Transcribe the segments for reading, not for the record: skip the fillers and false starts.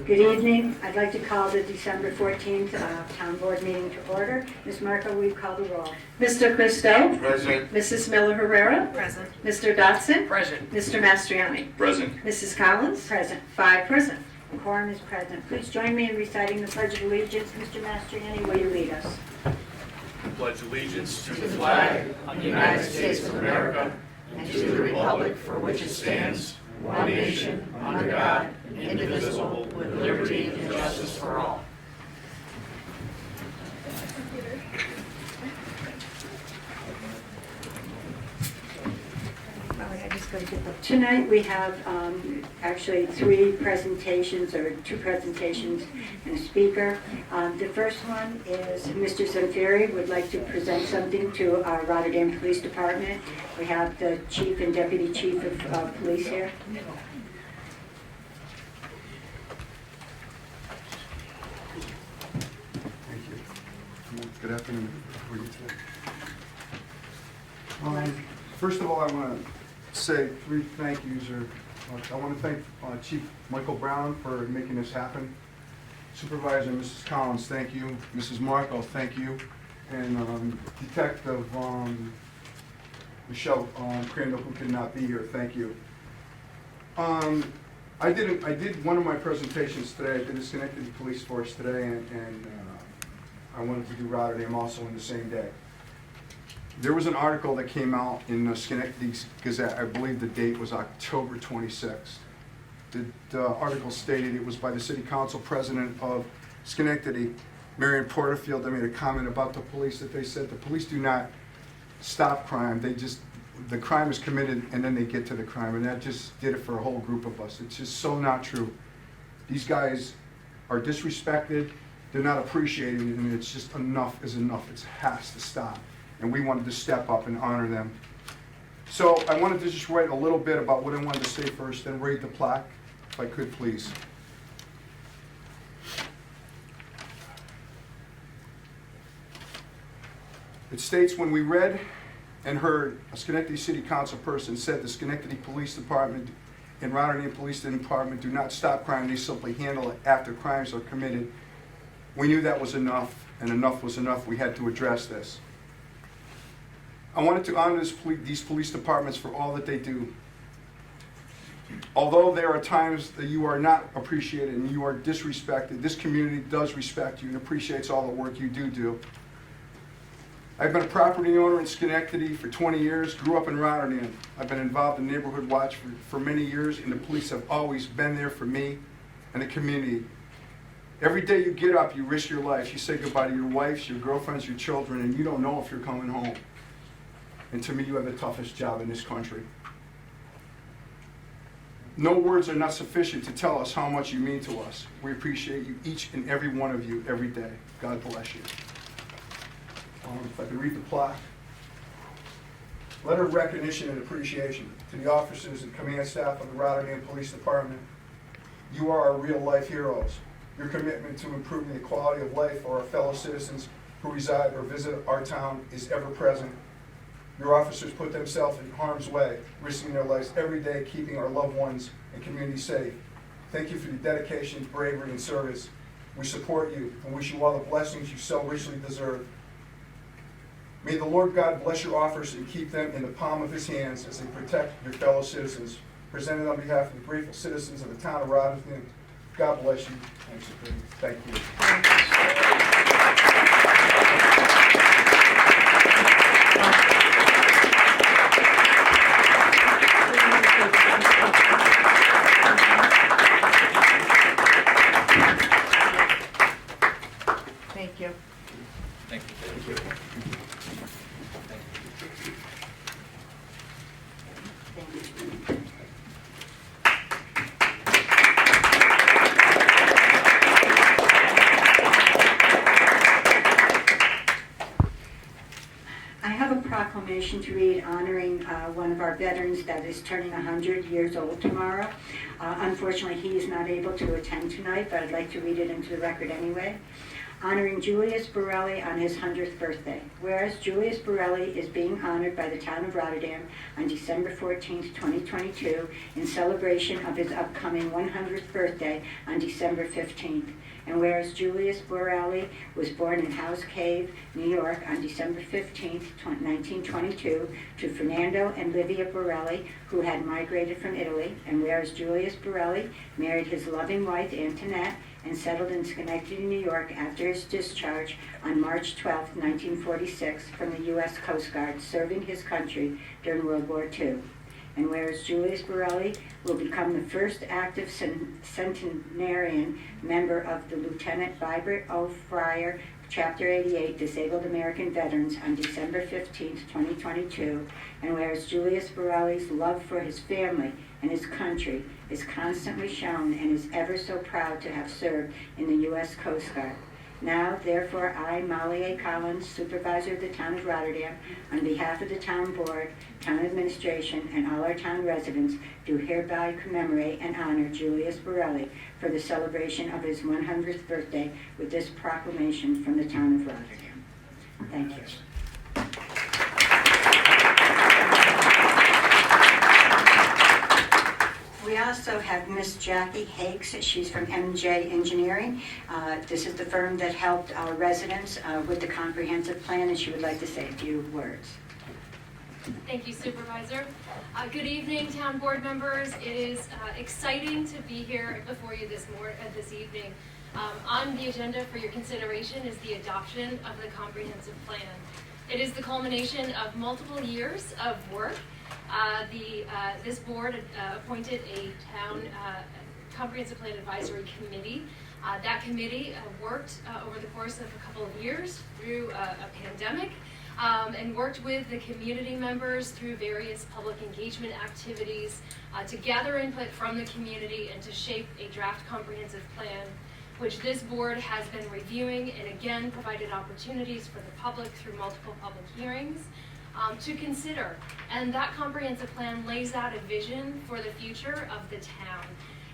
Good evening. I'd like to call the December 14th Town Board meeting to order. Ms. Marco, will you call the roll? Mr. Christo? Present. Mrs. Miller Herrera? Present. Mr. Dotson? Present. Mr. Mastriani? Present. Mrs. Collins? Present. 5 present. The quorum is present. Please join me in reciting the Pledge of Allegiance. Mr. Mastriani, will you lead us? Pledge allegiance to To the flag of the United States of America and to the republic for which it stands, one nation, under God, indivisible, with liberty and justice for all. Tonight we have actually 3 presentations, or 2 presentations and a speaker. The first one is Mr. Zamfiri would like to present something to our Rotterdam Police Department. We have the Chief and Deputy Chief of Police here. Thank you. Good afternoon. How are you today? First of all, I want to say 3 thank yous. I want to thank Chief Michael Brown for making this happen. Supervisor Mrs. Collins, thank you. Mrs. Marco, thank you. And Detective Michelle Crandall, who could not be here, thank you. I did one of my presentations today. I did the Schenectady Police Force today, and I wanted to do Rotterdam also in the same day. There was an article that came out in the Schenectady Gazette. I believe the date was October 26th. The article stated it was by the City Council President of Schenectady, Marion Porterfield, that made a comment about the police, that they said the police do not stop crime. The crime is committed and then they get to the crime, and that just did it for a whole group of us. It's just so not true. These guys are disrespected, they're not appreciated, and it's just enough is enough. It has to stop. And we wanted to step up and honor them. So I wanted to just write a little bit about what I wanted to say first, then read the plaque, if I could please. It states, when we read and heard a Schenectady City Council person said the Schenectady Police Department and Rotterdam Police Department do not stop crime, they simply handle it after crimes are committed, we knew that was enough, and enough was enough. We had to address this. I wanted to honor these police departments for all that they do. Although there are times that you are not appreciated and you are disrespected, this community does respect you and appreciates all the work you do. I've been a property owner in Schenectady for 20 years, grew up in Rotterdam. I've been involved in Neighborhood Watch for many years, and the police have always been there for me and the community. Every day you get up, you risk your life. You say goodbye to your wives, your girlfriends, your children, and you don't know if you're coming home. And to me, you have the toughest job in this country. No words are not sufficient to tell us how much you mean to us. We appreciate you, each and every one of you, every day. God bless you. If I could read the plaque. Letter of recognition and appreciation to the officers and command staff of the Rotterdam Police Department. You are our real-life heroes. Your commitment to improving the quality of life for our fellow citizens who reside or visit our town is ever present. Your officers put themselves in harm's way, risking their lives every day, keeping our loved ones and community safe. Thank you for your dedication, bravery, and service. We support you and wish you all the blessings you so richly deserve. May the Lord God bless your officers and keep them in the palm of his hands as they protect your fellow citizens. Presented on behalf of the grateful citizens of the town of Rotterdam, God bless you. Thank you. Thank you. Thank you. Thank you. I have a proclamation to read honoring one of our veterans that is turning 100 years old tomorrow. Unfortunately, he is not able to attend tonight, but I'd like to read it into the record anyway. honoring Julius Borelli on his 100th birthday. Whereas Julius Borelli is being honored by the town of Rotterdam on December 14th, 2022, in celebration of his upcoming 100th birthday on December 15th. And whereas Julius Borelli was born in House Cave, New York on December 15th, 1922, to Fernando and Livia Borelli, who had migrated from Italy. And whereas Julius Borelli married his loving wife, Antoinette, and settled in Schenectady, New York after his discharge on March 12, 1946, from the U.S. Coast Guard, serving his country during World War II. And whereas Julius Borelli will become the first active centenarian member of the Lieutenant Vibert O. Fryer Chapter 88 Disabled American Veterans on December 15, 2022, and whereas Julius Borelli's love for his family and his country is constantly shown and is ever so proud to have served in the U.S. Coast Guard. Now, therefore, I, Molly A. Collins, Supervisor of the Town of Rotterdam, on behalf of the Town Board, Town Administration, and all our town residents, do hereby commemorate and honor Julius Borelli for the celebration of his 100th birthday with this proclamation from the Town of Rotterdam. Thank you. We also have Miss Jackie Hakes. She's from M&J Engineering. This is the firm that helped our residents with the comprehensive plan, and she would like to say a few words. Thank you, Supervisor. Good evening, Town Board members. It is exciting to be here before you this evening. On the agenda for your consideration is the adoption of the comprehensive plan. It is the culmination of multiple years of work. This board appointed a town comprehensive plan advisory committee. That committee worked over the course of a couple of years through a pandemic and worked with the community members through various public engagement activities to gather input from the community and to shape a draft comprehensive plan, which this board has been reviewing and again provided opportunities for the public through multiple public hearings to consider. And that comprehensive plan lays out a vision for the future of the town.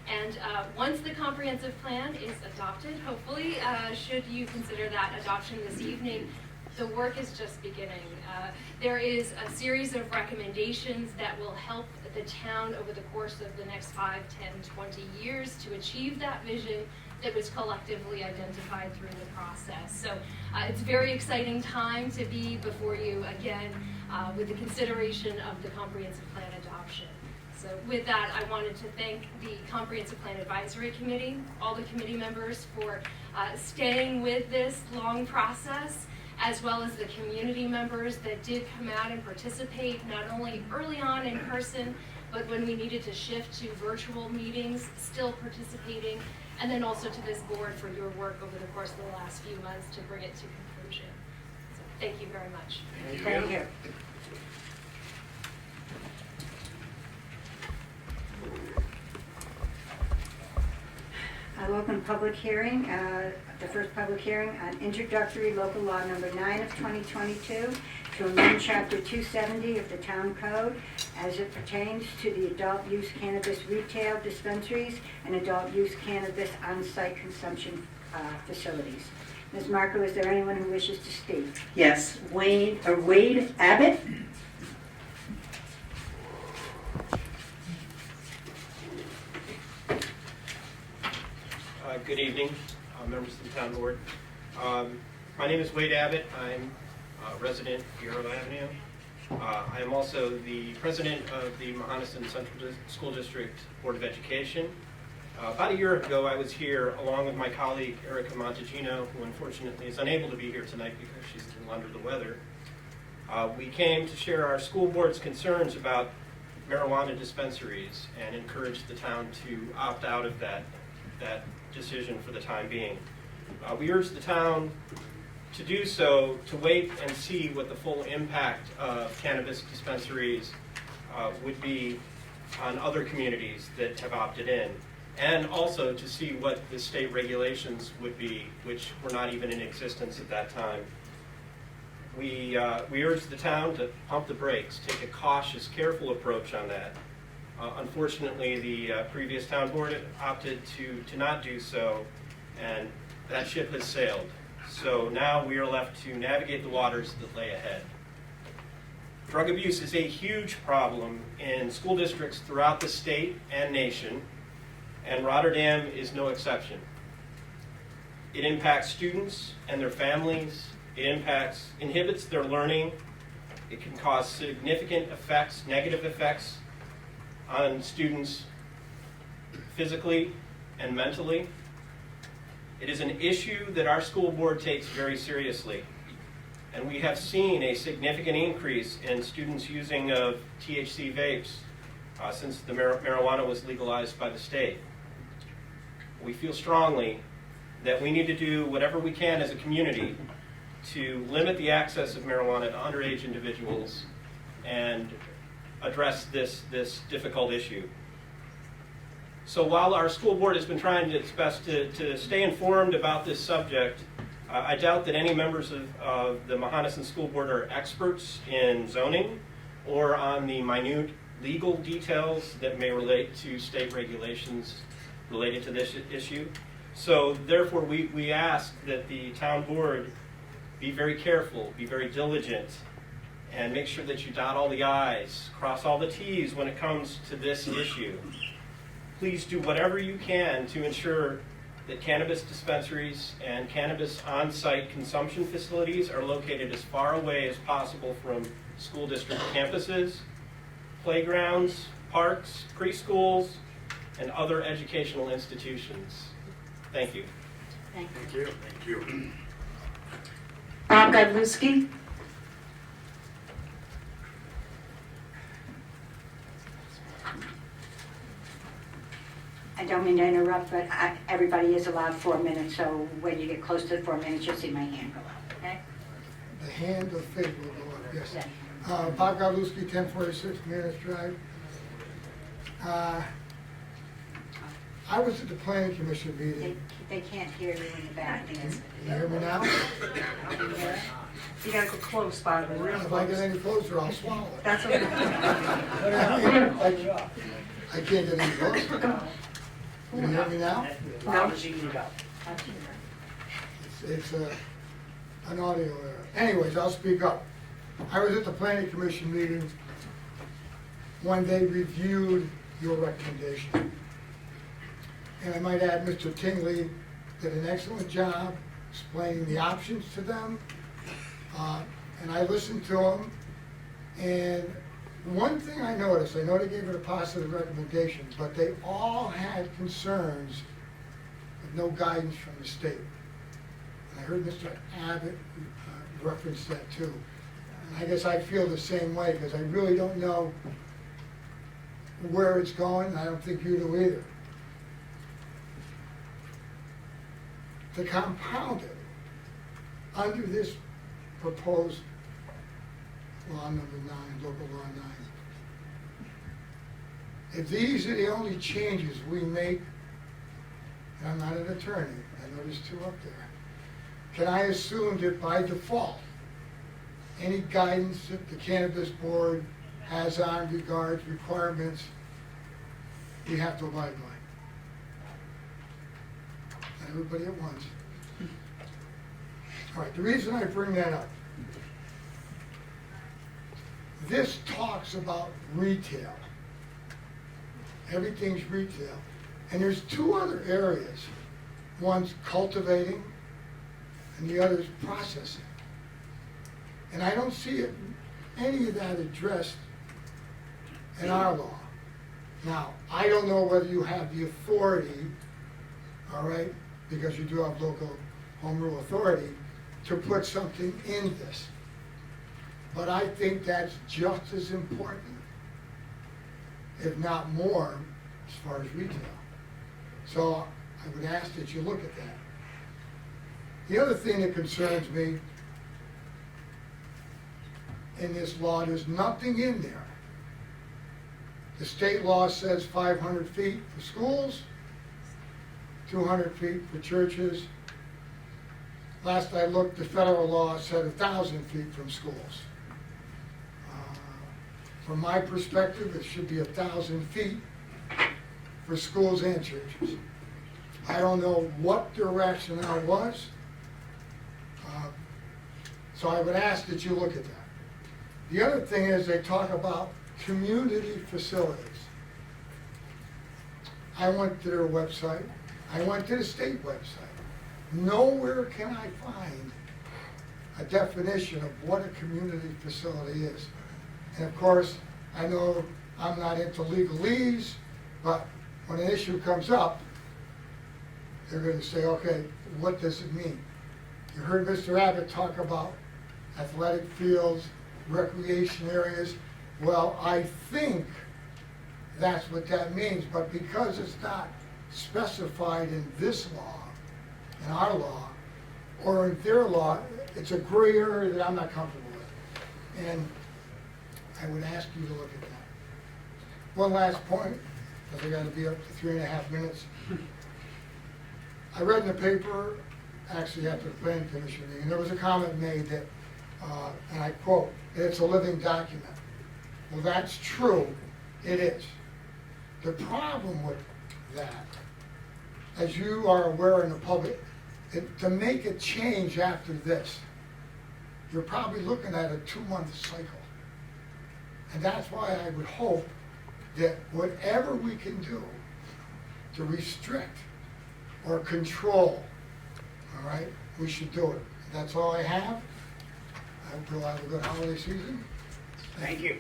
And once the comprehensive plan is adopted, hopefully, should you consider that adoption this evening, the work is just beginning. There is a series of recommendations that will help the town over the course of the next 5, 10, 20 years to achieve that vision that was collectively identified through the process. So it's a very exciting time to be before you again with the consideration of the comprehensive plan adoption. So with that, I wanted to thank the Comprehensive Plan Advisory Committee, all the committee members for staying with this long process, as well as the community members that did come out and participate, not only early on in person, but when we needed to shift to virtual meetings, still participating, and then also to this board for your work over the course of the last few months to bring it to conclusion. So thank you very much. Thank you. I'll open public hearing, the first public hearing on introductory local law number 9 of 2022 to amend chapter 270 of the town code as it pertains to the adult use cannabis retail dispensaries and adult use cannabis on-site consumption facilities. Ms. Marco, is there anyone who wishes to speak? Yes, Wade Abbott. Good evening, members of the town board. My name is Wade Abbott. I'm a resident here on Avenue. I am also the president of the Mohonasen Central School District Board of Education. About a year ago, I was here along with my colleague Erica Montegino, who unfortunately is unable to be here tonight because she's a little under the weather. We came to share our school board's concerns about marijuana dispensaries and encourage the town to opt out of that decision for the time being. We urge the town to do so, to wait and see what the full impact of cannabis dispensaries would be on other communities that have opted in, and also to see what the state regulations would be, which were not even in existence at that time. We urge the town to pump the brakes, take a cautious, careful approach on that. Unfortunately, the previous town board opted to not do so, and that ship has sailed. So now we are left to navigate the waters that lay ahead. Drug abuse is a huge problem in school districts throughout the state and nation, and Rotterdam is no exception. It impacts students and their families. It inhibits their learning. It can cause significant effects, negative effects on students physically and mentally. It is an issue that our school board takes very seriously. And we have seen a significant increase in students using of THC vapes since the marijuana was legalized by the state. We feel strongly that we need to do whatever we can as a community to limit the access of marijuana to underage individuals and address this difficult issue. So while our school board has been trying its best to stay informed about this subject, I doubt that any members of the Mohonasen School Board are experts in zoning or on the minute legal details that may relate to state regulations related to this issue. So therefore, we ask that the town board be very careful, be very diligent, and make sure that you dot all the I's, cross all the T's when it comes to this issue. Please do whatever you can to ensure that cannabis dispensaries and cannabis on-site consumption facilities are located as far away as possible from school district campuses, playgrounds, parks, preschools, and other educational institutions. Thank you. Thank you. Thank you. Thank you. Bob Godlewski. I don't mean to interrupt, but everybody is allowed 4 minutes, so when you get close to the 4 minutes, you'll see my hand go up, okay? The hand of fate will go up, yes. Bob Godlewski, 1046 Mariners Drive. I was at the planning commission meeting. They can't hear you in the back. Can you hear me now? You gotta go close, Bob, real If I get close. any closer, I'll swallow it. That's okay. I can't get any closer. Can you hear me now? No. It's an audio error. Anyways, I'll speak up. I was at the planning commission meeting when they reviewed your recommendation. And I might add, Mr. Tingley did an excellent job explaining the options to them. And I listened to them. And one thing I noticed, I know they gave it a positive recommendation, but they all had concerns with no guidance from the state. And I heard Mr. Abbott reference that too. And I guess I feel the same way, because I really don't know where it's going, and I don't think you do either. To compound it, under this proposed law number 9, local law 9, if these are the only changes we make, and I'm not an attorney, I know there's 2 up there, can I assume that by default, any guidance that the cannabis board has on regards requirements, we have to abide by? Everybody at once. All right, the reason I bring that up, this talks about retail. Everything's retail. And there's 2 other areas. One's cultivating and the other's processing. And I don't see any of that addressed in our law. Now, I don't know whether you have the authority, all right, because you do have local home rule authority, to put something in this. But I think that's just as important, if not more, as far as retail. So I would ask that you look at that. The other thing that concerns me in this law, there's nothing in there. The state law says 500 feet for schools, 200 feet for churches. Last I looked, the federal law said 1,000 feet from schools. From my perspective, it should be 1,000 feet for schools and churches. I don't know what their rationale was, So I would ask that you look at that. The other thing is they talk about community facilities. I went to their website, I went to the state website. Nowhere can I find a definition of what a community facility is. And of course, I know I'm not into legalese, but when an issue comes up, they're gonna say, okay, what does it mean? You heard Mr. Abbott talk about athletic fields, recreation areas. Well, I think that's what that means, but because it's not specified in this law, in our law, or in their law, it's a gray area that I'm not comfortable with. And I would ask you to look at that. One last point, because I gotta be up to 3.5 minutes. I read in the paper, actually after the planning commission meeting, and there was a comment made that, and I quote, it's a living document. Well, that's true, it is. The problem with that, as you are aware in the public, to make a change after this, you're probably looking at a 2-month cycle. And that's why I would hope that whatever we can do to restrict or control, all right, we should do it. That's all I have. I hope you'll have a good holiday season. Thank you.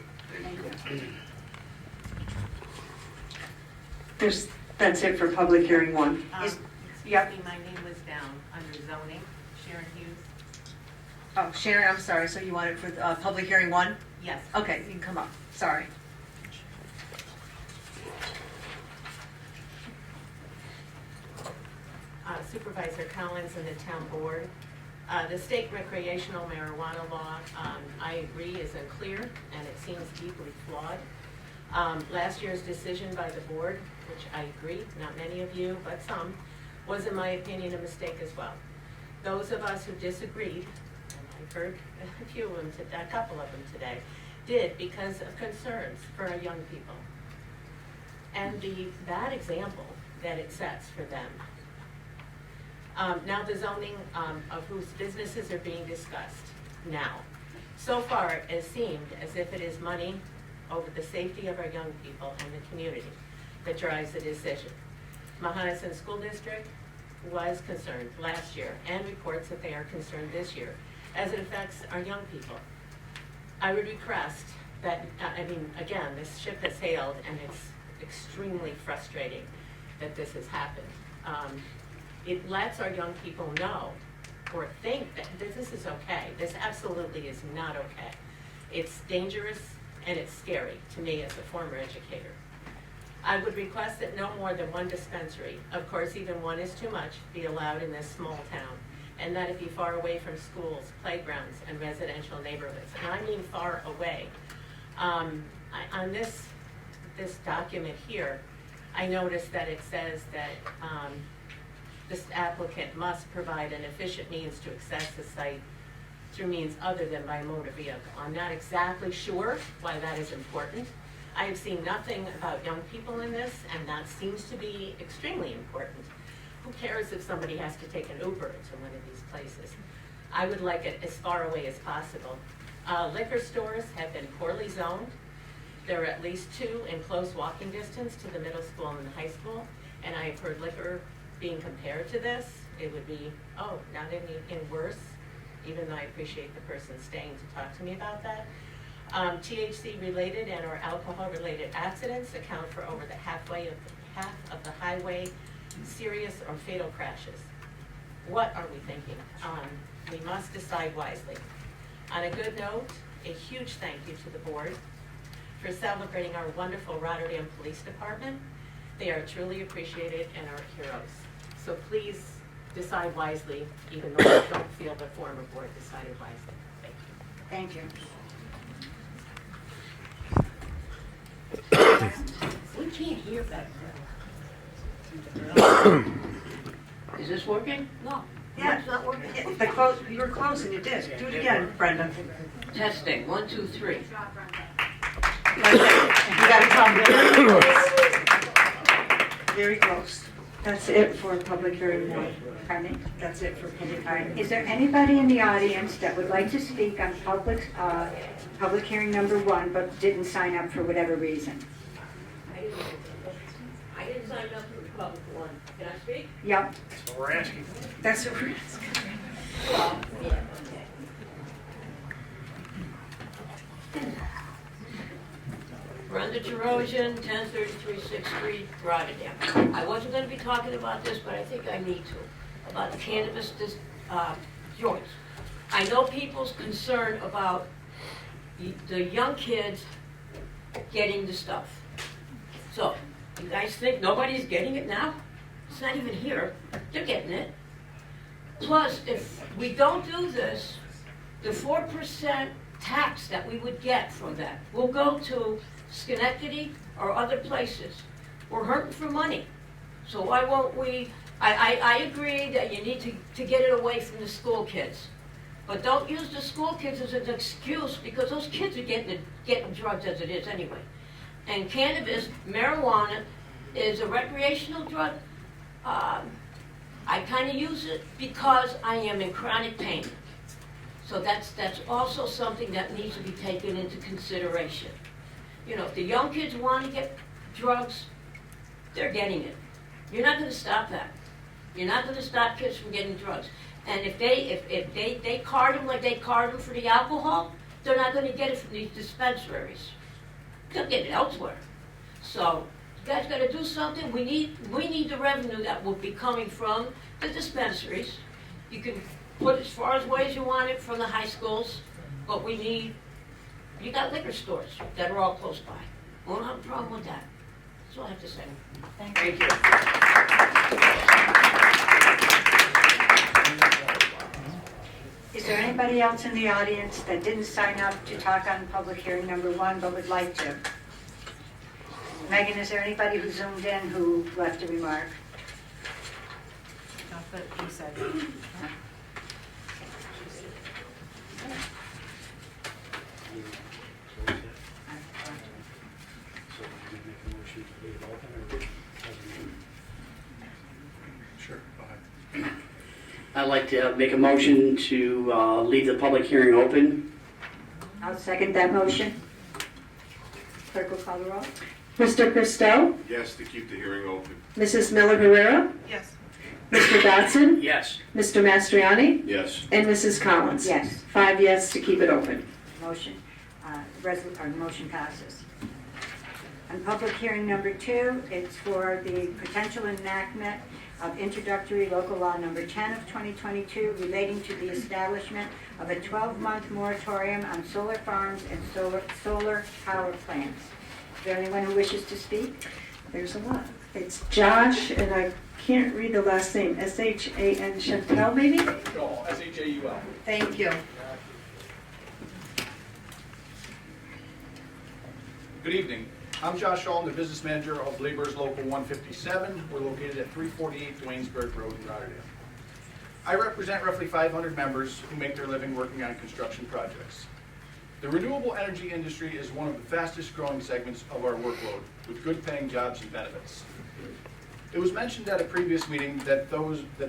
That's it for public hearing 1. Excuse Yep. me, my name was down under zoning, Sharon Hughes. Oh, Sharon, I'm sorry, so you want it for public hearing 1? Yes. Okay, you can come up, sorry. Supervisor Collins and the town board. The state recreational marijuana law, I agree, is unclear and it seems deeply flawed. Last year's decision by the board, which I agree, not many of you, but some, was in my opinion a mistake as well. Those of us who disagreed, and I've heard a few of them, a couple of them today, did because of concerns for our young people. And the bad example that it sets for them. Now the zoning of whose businesses are being discussed now. So far, it has seemed as if it is money over the safety of our young people and the community that drives the decision. Mohonasen School District was concerned last year and reports that they are concerned this year as it affects our young people. I would request that, again, this ship has sailed and it's extremely frustrating that this has happened. It lets our young people know or think that this is okay. This absolutely is not okay. It's dangerous and it's scary to me as a former educator. I would request that no more than 1 dispensary, of course even 1 is too much, be allowed in this small town, and that it be far away from schools, playgrounds, and residential neighborhoods. And I mean far away. On this document here, I noticed that it says that this applicant must provide an efficient means to access the site through means other than by motor vehicle. I'm not exactly sure why that is important. I have seen nothing about young people in this, and that seems to be extremely important. Who cares if somebody has to take an Uber to one of these places? I would like it as far away as possible. Liquor stores have been poorly zoned. There are at least 2 in close walking distance to the middle school and the high school, and I have heard liquor being compared to this. It would be, oh, not any worse, even though I appreciate the person staying to talk to me about that. THC-related and or alcohol-related accidents account for over half of the highway serious or fatal crashes. What are we thinking? We must decide wisely. On a good note, a huge thank you to the board for celebrating our wonderful Rotterdam Police Department. They are truly appreciated and are heroes. So please decide wisely, even though I don't feel the former board decided wisely. Thank you. Thank you. We can't hear back there. Is this working? No. Yeah. It's not working. You were close and you did. Do it again, Brenda. Testing, 1, 2, 3. You gotta come very close. Very close. That's it for public hearing one. Pardon me? That's it for public All right, hearing. is there anybody in the audience that would like to speak on public hearing number one, but didn't sign up for whatever reason? I didn't sign up for the public one. Can I speak? Yep. That's what we're asking. Well, yeah, okay. Brenda Terosian, 1033 6th Street, Rotterdam. I wasn't going to be talking about this, but I think I need to, about the cannabis joints. I know people's concern about the young kids getting the stuff. So, you guys think nobody's getting it now? It's not even here. They're getting it. Plus, if we don't do this, the 4% tax that we would get from that will go to Schenectady or other places. We're hurting for money. So why won't we, I agree that you need to get it away from the school kids. But don't use the school kids as an excuse, because those kids are getting drugs as it is anyway. And cannabis, marijuana, is a recreational drug. I kind of use it because I am in chronic pain. So that's also something that needs to be taken into consideration. You know, if the young kids want to get drugs, they're getting it. You're not going to stop that. You're not going to stop kids from getting drugs. And if they card them like they card them for the alcohol, they're not going to get it from these dispensaries. They'll get it elsewhere. So you guys got to do something. We need the revenue that will be coming from the dispensaries. You can put as far away as you want it from the high schools, but you got liquor stores that are all close by. We don't have a problem with that. That's all I have to say. Thank you. Is there anybody else in the audience that didn't sign up to talk on public hearing number one but would like to? Megan, is there anybody who zoomed in who left a remark? Not that he said. Sure, go ahead. I'd like to make a motion to leave the public hearing open. I'll second that motion. Clerk will call the roll. Mr. Christou, Yes, to keep the hearing open. Mrs. Miller Herrera, Yes. Mr. Dodson, Yes. Mr. Mastriani, Yes. and Mrs. Collins. Yes. 5 yes to keep it open. Motion, motion passes. On public hearing number two, it's for the potential enactment of introductory local law number 10 of 2022 relating to the establishment of a 12-month moratorium on solar farms and solar power plants. Is there anyone who wishes to speak? There's a lot. It's Josh, and I can't read the last name, S-H-A-N, Chantel, maybe? No, S-H-A-U-L. Thank you. Good evening. I'm Josh Shaw, I'm the business manager of Laborers Local 157. We're located at 348 Dwaynesburg Road in Rotterdam. I represent roughly 500 members who make their living working on construction projects. The renewable energy industry is one of the fastest growing segments of our workload, with good paying jobs and benefits. It was mentioned at a previous meeting that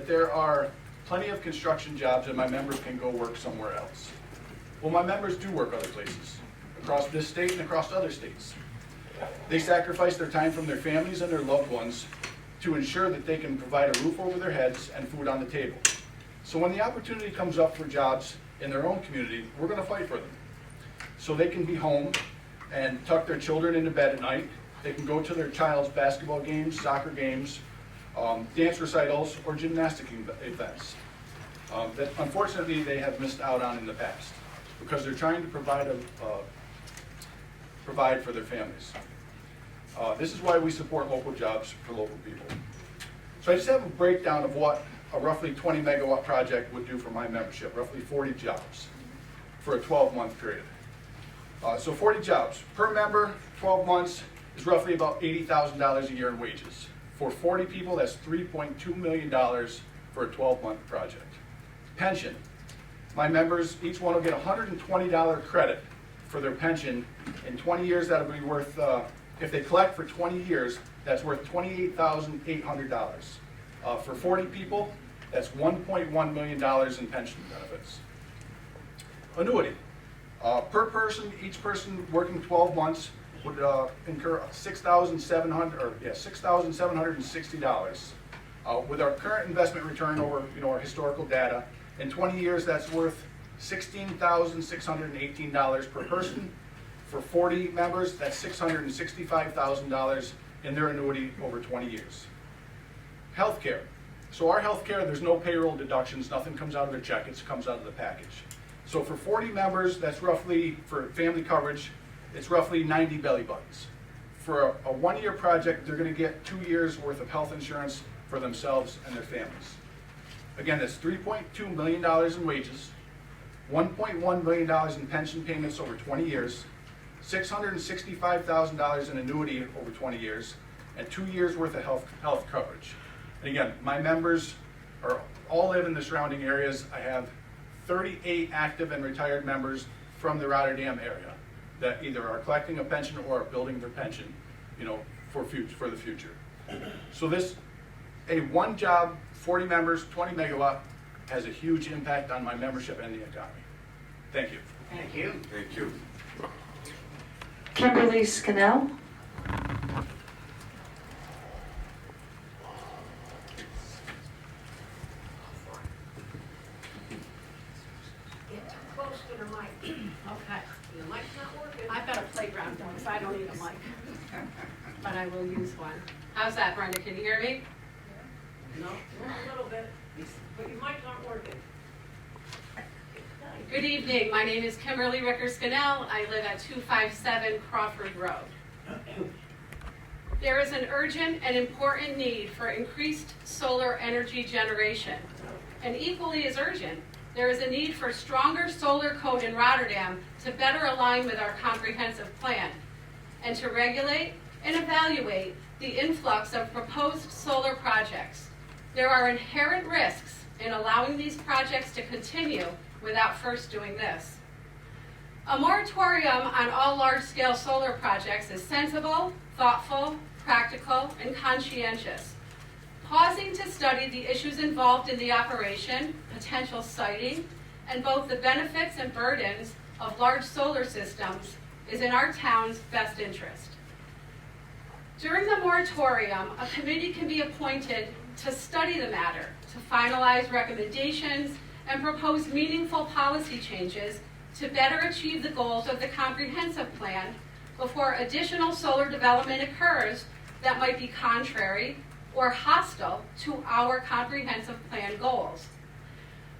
there are plenty of construction jobs and my members can go work somewhere else. Well, my members do work other places, across this state and across other states. They sacrifice their time from their families and their loved ones to ensure that they can provide a roof over their heads and food on the table. So when the opportunity comes up for jobs in their own community, we're going to fight for them. So they can be home and tuck their children into bed at night. They can go to their child's basketball games, soccer games, dance recitals, or gymnastic events that unfortunately they have missed out on in the past because they're trying to provide for their families. This is why we support local jobs for local people. So I just have a breakdown of what a roughly 20 megawatt project would do for my membership, roughly 40 jobs for a 12-month period. So 40 jobs per member, 12 months is roughly about $80,000 a year in wages. For 40 people, that's $3.2 million for a 12-month project. Pension. My members, each one will get a $120 credit for their pension. In 20 years, that'll be worth, if they collect for 20 years, that's worth $28,800. For 40 people, that's $1.1 million in pension benefits. Annuity. Per person, each person working 12 months would incur $6,760. With our current investment return over our historical data, in 20 years that's worth $16,618 per person. For 40 members, that's $665,000 in their annuity over 20 years. Healthcare. So our healthcare, there's no payroll deductions, nothing comes out of their check, it comes out of the package. So for 40 members, that's roughly, for family coverage, it's roughly 90 belly buttons. For a one-year project, they're gonna get 2 years worth of health insurance for themselves and their families. Again, that's $3.2 million in wages, $1.1 million in pension payments over 20 years, $665,000 in annuity over 20 years, and 2 years worth of health coverage. And again, my members all live in the surrounding areas. I have 38 active and retired members from the Rotterdam area that either are collecting a pension or are building their pension, for the future. So a one job, 40 members, 20 megawatt, has a huge impact on my membership and the economy. Thank you. Thank you. Thank you. Kimberly Scannell. Get close to the mic. Okay, The mic's not working. I've got a playground dog, so I don't need a mic, but I will use one. How's that, Brenda, can you hear me? No, a little bit, but your mics aren't working. Good evening, my name is Kimberly Ricker-Scannell. I live at 257 Crawford Road. There is an urgent and important need for increased solar energy generation. And equally as urgent, there is a need for stronger solar code in Rotterdam to better align with our comprehensive plan and to regulate and evaluate the influx of proposed solar projects. There are inherent risks in allowing these projects to continue without first doing this. A moratorium on all large-scale solar projects is sensible, thoughtful, practical, and conscientious. Pausing to study the issues involved in the operation, potential siting, and both the benefits and burdens of large solar systems is in our town's best interest. During the moratorium, a committee can be appointed to study the matter, to finalize recommendations, and propose meaningful policy changes to better achieve the goals of the comprehensive plan before additional solar development occurs that might be contrary or hostile to our comprehensive plan goals.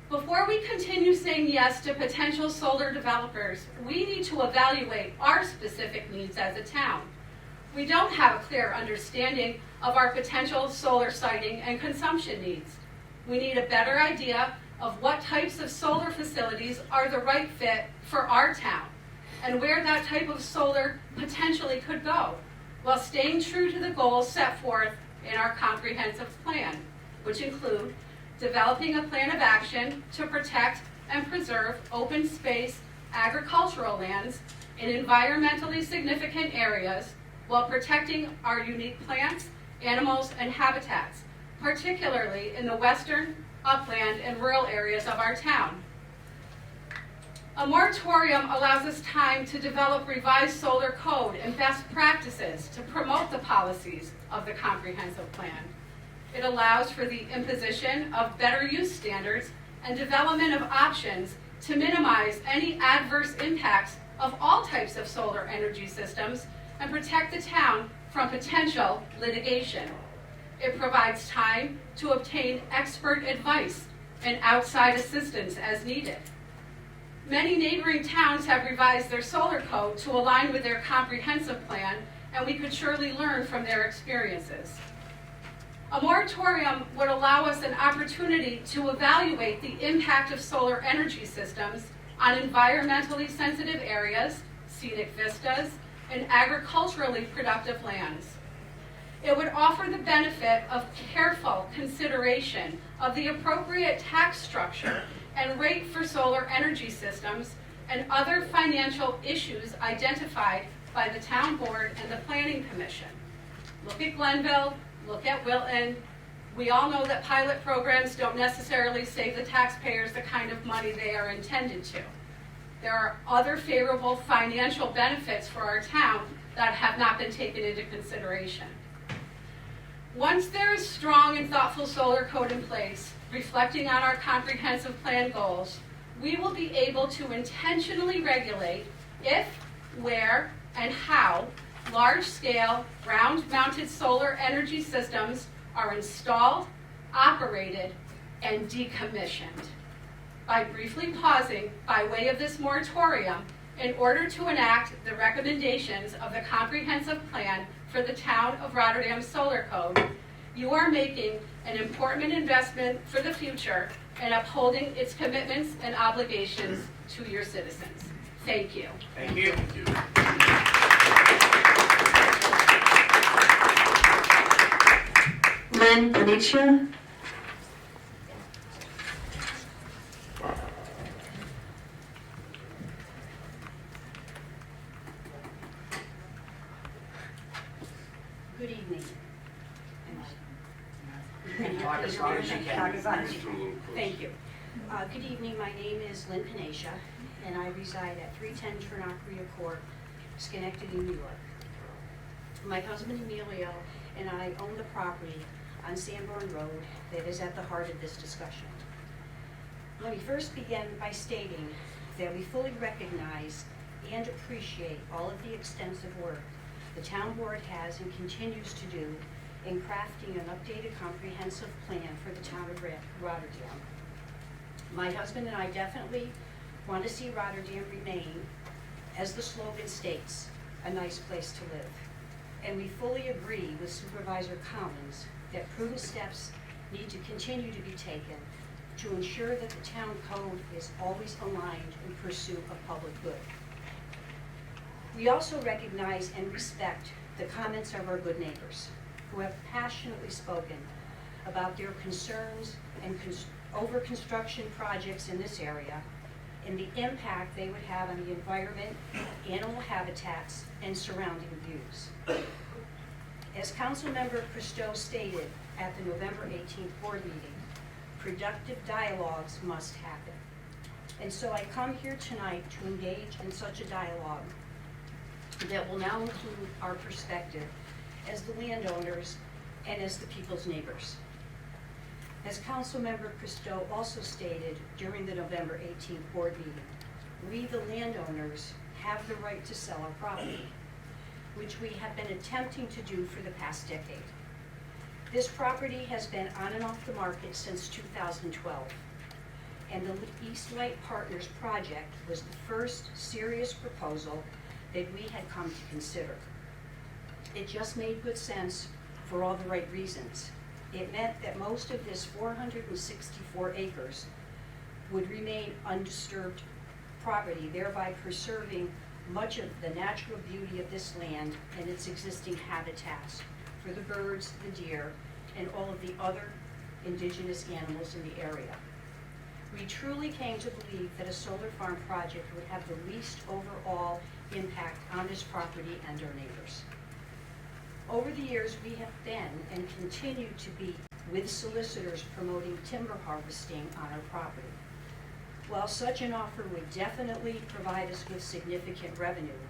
Before we continue saying yes to potential solar developers, we need to evaluate our specific needs as a town. We don't have a clear understanding of our potential solar siting and consumption needs. We need a better idea of what types of solar facilities are the right fit for our town and where that type of solar potentially could go, while staying true to the goals set forth in our comprehensive plan, which include developing a plan of action to protect and preserve open space agricultural lands in environmentally significant areas while protecting our unique plants, animals, and habitats, particularly in the western, upland, and rural areas of our town. A moratorium allows us time to develop revised solar code and best practices to promote the policies of the comprehensive plan. It allows for the imposition of better use standards and development of options to minimize any adverse impacts of all types of solar energy systems and protect the town from potential litigation. It provides time to obtain expert advice and outside assistance as needed. Many neighboring towns have revised their solar code to align with their comprehensive plan, and we could surely learn from their experiences. A moratorium would allow us an opportunity to evaluate the impact of solar energy systems on environmentally sensitive areas, scenic vistas, and agriculturally productive lands. It would offer the benefit of careful consideration of the appropriate tax structure and rate for solar energy systems and other financial issues identified by the town board and the planning commission. Look at Glenville, look at Wilton, We all know that pilot programs don't necessarily save the taxpayers the kind of money they are intended to. There are other favorable financial benefits for our town that have not been taken into consideration. Once there is strong and thoughtful solar code in place, reflecting on our comprehensive plan goals, we will be able to intentionally regulate if, where, and how large-scale, ground-mounted solar energy systems are installed, operated, and decommissioned. By briefly pausing by way of this moratorium in order to enact the recommendations of the comprehensive plan for the town of Rotterdam Solar Code, you are making an important investment for the future and upholding its commitments and obligations to your citizens. Thank you. Thank you. Lynn Panicia. Good evening. Talk as loud as you can. Talk as loud as you can. Thank you. Good evening, my name is Lynn Panicia, and I reside at 310 Trinacria Court, Schenectady, New York. My husband Emilio and I own the property on Sanborn Road that is at the heart of this discussion. Let me first begin by stating that we fully recognize and appreciate all of the extensive work the town board has and continues to do in crafting an updated comprehensive plan for the town of Rotterdam. My husband and I definitely want to see Rotterdam remain, as the slogan states, a nice place to live. And we fully agree with Supervisor Collins that prudent steps need to continue to be taken to ensure that the town code is always aligned in pursuit of public good. We also recognize and respect the comments of our good neighbors who have passionately spoken about their concerns and over construction projects in this area and the impact they would have on the environment, animal habitats, and surrounding views. As Councilmember Christo stated at the November 18th board meeting, productive dialogues must happen. And so I come here tonight to engage in such a dialogue that will now include our perspective as the landowners and as the people's neighbors. As Councilmember Christo also stated during the November 18th board meeting, we, the landowners, have the right to sell our property, which we have been attempting to do for the past decade. This property has been on and off the market since 2012, and the East Light Partners project was the first serious proposal that we had come to consider. It just made good sense for all the right reasons. It meant that most of this 464 acres would remain undisturbed property, thereby preserving much of the natural beauty of this land and its existing habitats for the birds, the deer, and all of the other indigenous animals in the area. We truly came to believe that a solar farm project would have the least overall impact on this property and our neighbors. Over the years, we have been and continue to be with solicitors promoting timber harvesting on our property. While such an offer would definitely provide us with significant revenue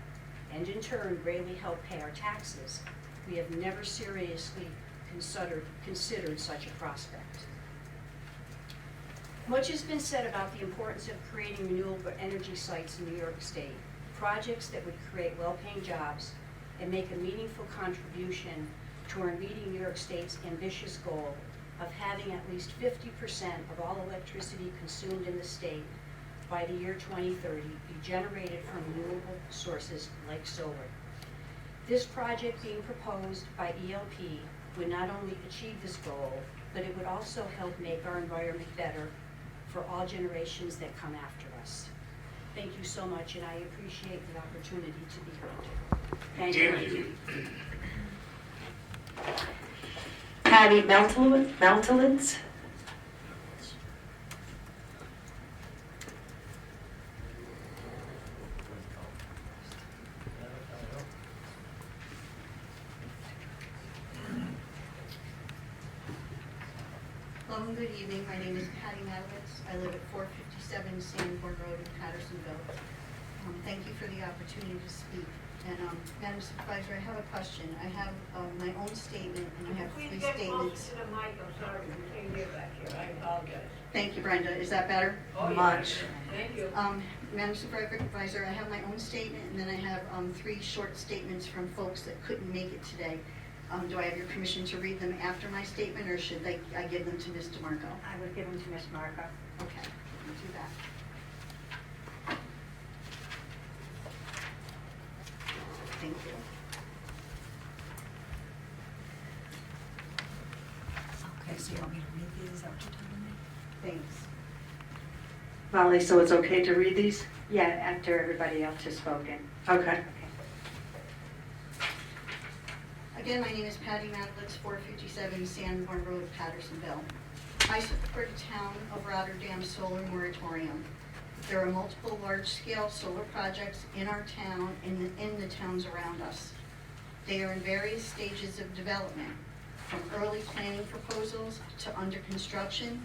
and in turn greatly help pay our taxes, we have never seriously considered such a prospect. Much has been said about the importance of creating renewable energy sites in New York State, projects that would create well-paying jobs and make a meaningful contribution toward meeting New York State's ambitious goal of having at least 50% of all electricity consumed in the state by the year 2030 be generated from renewable sources like solar. This project being proposed by ELP would not only achieve this goal, but it would also help make our environment better for all generations that come after us. Thank you so much, and I appreciate the opportunity to be heard. Thank you. Patty Meltowitz. good evening. My name is Patty Madowitz. I live at 457 Sanborn Road in Pattersonville. Thank you for the opportunity to speak. And Madam Supervisor, I have a question. I have my own statement, and I have three Please get closer statements. to the mic, I'm sorry, we can't hear back here, I apologize. Thank you, Brenda. Is that better? Oh, yeah. Much. Thank you. Madam Supervisor, I have my own statement, and then I have three short statements from folks that couldn't make it today. Do I have your permission to read them after my statement, or should I give them to Ms. DeMarco? I would give them to Ms. Marco. Okay, we'll do that. Thank you. Okay, so you want me to read these? Is that what you're telling me? Thanks. Molly, so it's okay to read these? Yeah, after everybody else has spoken. Okay. Again, my name is Patty Madowitz, 457 Sanborn Road, Pattersonville. I support the town of Rotterdam solar moratorium. There are multiple large-scale solar projects in our town and in the towns around us. They are in various stages of development, from early planning proposals to under construction,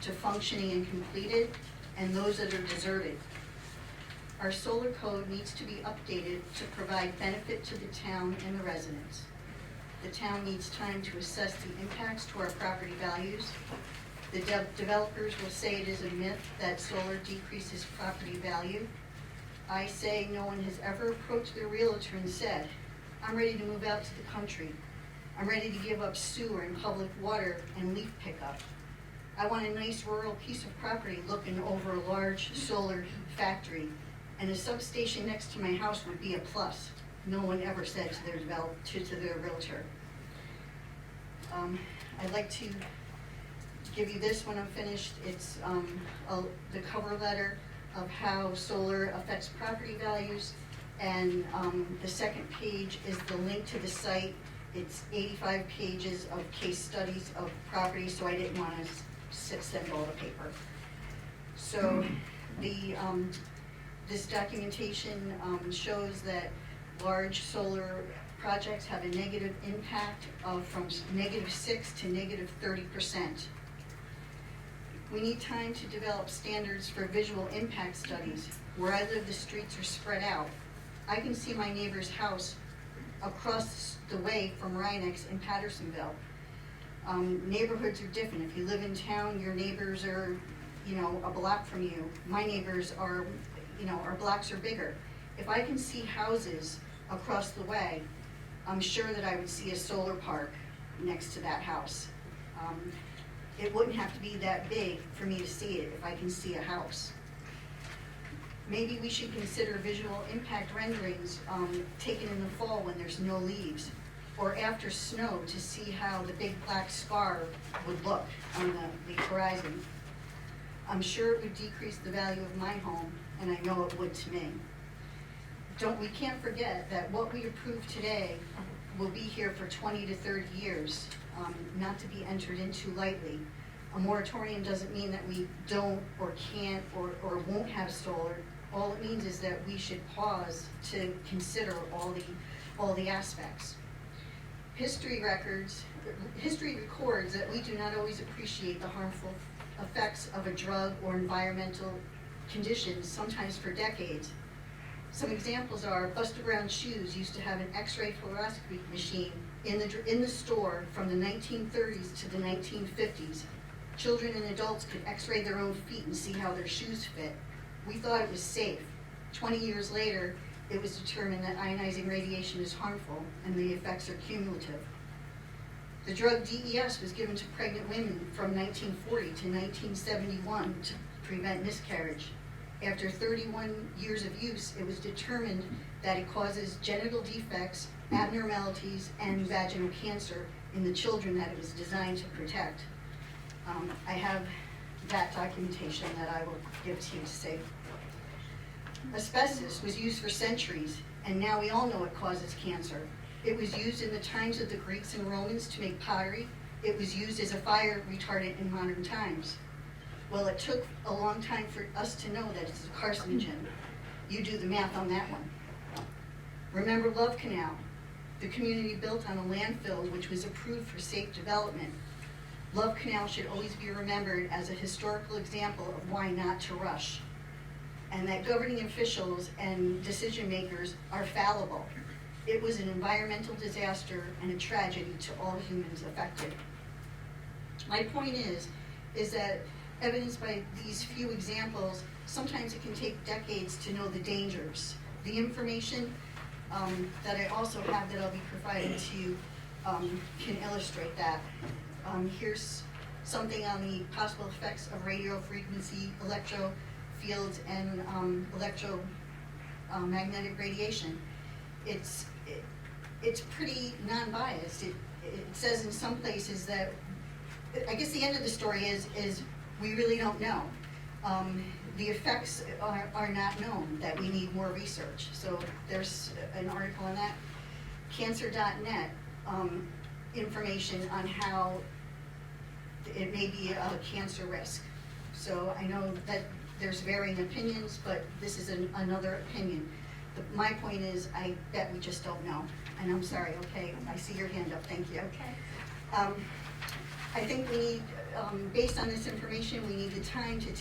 to functioning and completed, and those that are deserted. Our solar code needs to be updated to provide benefit to the town and the residents. The town needs time to assess the impacts to our property values. The developers will say it is a myth that solar decreases property value. I say no one has ever approached their realtor and said, I'm ready to move out to the country. I'm ready to give up sewer and public water and leaf pickup. I want a nice rural piece of property looking over a large solar factory, and a substation next to my house would be a plus. No one ever said to their realtor. I'd like to give you this when I'm finished. It's the cover letter of how solar affects property values, and the second page is the link to the site. It's 85 pages of case studies of property, so I didn't want to send all the paper. So this documentation shows that large solar projects have a negative impact from -6 to -30%. We need time to develop standards for visual impact studies. Where I live, the streets are spread out. I can see my neighbor's house across the way from Rhinex in Pattersonville. Neighborhoods are different. If you live in town, your neighbors are, a block from you. My neighbors are, our blocks are bigger. If I can see houses across the way, I'm sure that I would see a solar park next to that house. It wouldn't have to be that big for me to see it if I can see a house. Maybe we should consider visual impact renderings taken in the fall when there's no leaves, or after snow to see how the big black scar would look on the horizon. I'm sure it would decrease the value of my home, and I know it would to me. We can't forget that what we approve today will be here for 20 to 30 years, not to be entered into lightly. A moratorium doesn't mean that we don't or can't or won't have solar. All it means is that we should pause to consider all the aspects. History records that we do not always appreciate the harmful effects of a drug or environmental conditions, sometimes for decades. Some examples are Buster Brown shoes used to have an X-ray fluoroscopy machine in the store from the 1930s to the 1950s. Children and adults could X-ray their own feet and see how their shoes fit. We thought it was safe. 20 years later, it was determined that ionizing radiation is harmful and the effects are cumulative. The drug DES was given to pregnant women from 1940 to 1971 to prevent miscarriage. After 31 years of use, it was determined that it causes genital defects, abnormalities, and vaginal cancer in the children that it was designed to protect. I have that documentation that I will give to you to say. Asbestos was used for centuries, and now we all know it causes cancer. It was used in the times of the Greeks and Romans to make pottery. It was used as a fire retardant in modern times. Well, it took a long time for us to know that it's a carcinogen. You do the math on that one. Remember Love Canal, the community built on a landfill which was approved for safe development. Love Canal should always be remembered as a historical example of why not to rush, and that governing officials and decision makers are fallible. It was an environmental disaster and a tragedy to all humans affected. My point is that evidenced by these few examples, sometimes it can take decades to know the dangers. The information that I also have that I'll be providing to you can illustrate that. Here's something on the possible effects of radio frequency, electro fields, and electromagnetic radiation. It's pretty non-biased. It says in some places that, I guess the end of the story is we really don't know. The effects are not known, that we need more research. So there's an article on that. Cancer.net, information on how it may be a cancer risk. So I know that there's varying opinions, but this is another opinion. My point is, I bet we just don't know. And I'm sorry, okay, I see your hand up, thank you. Okay. I think we need, based on this information, we need the time to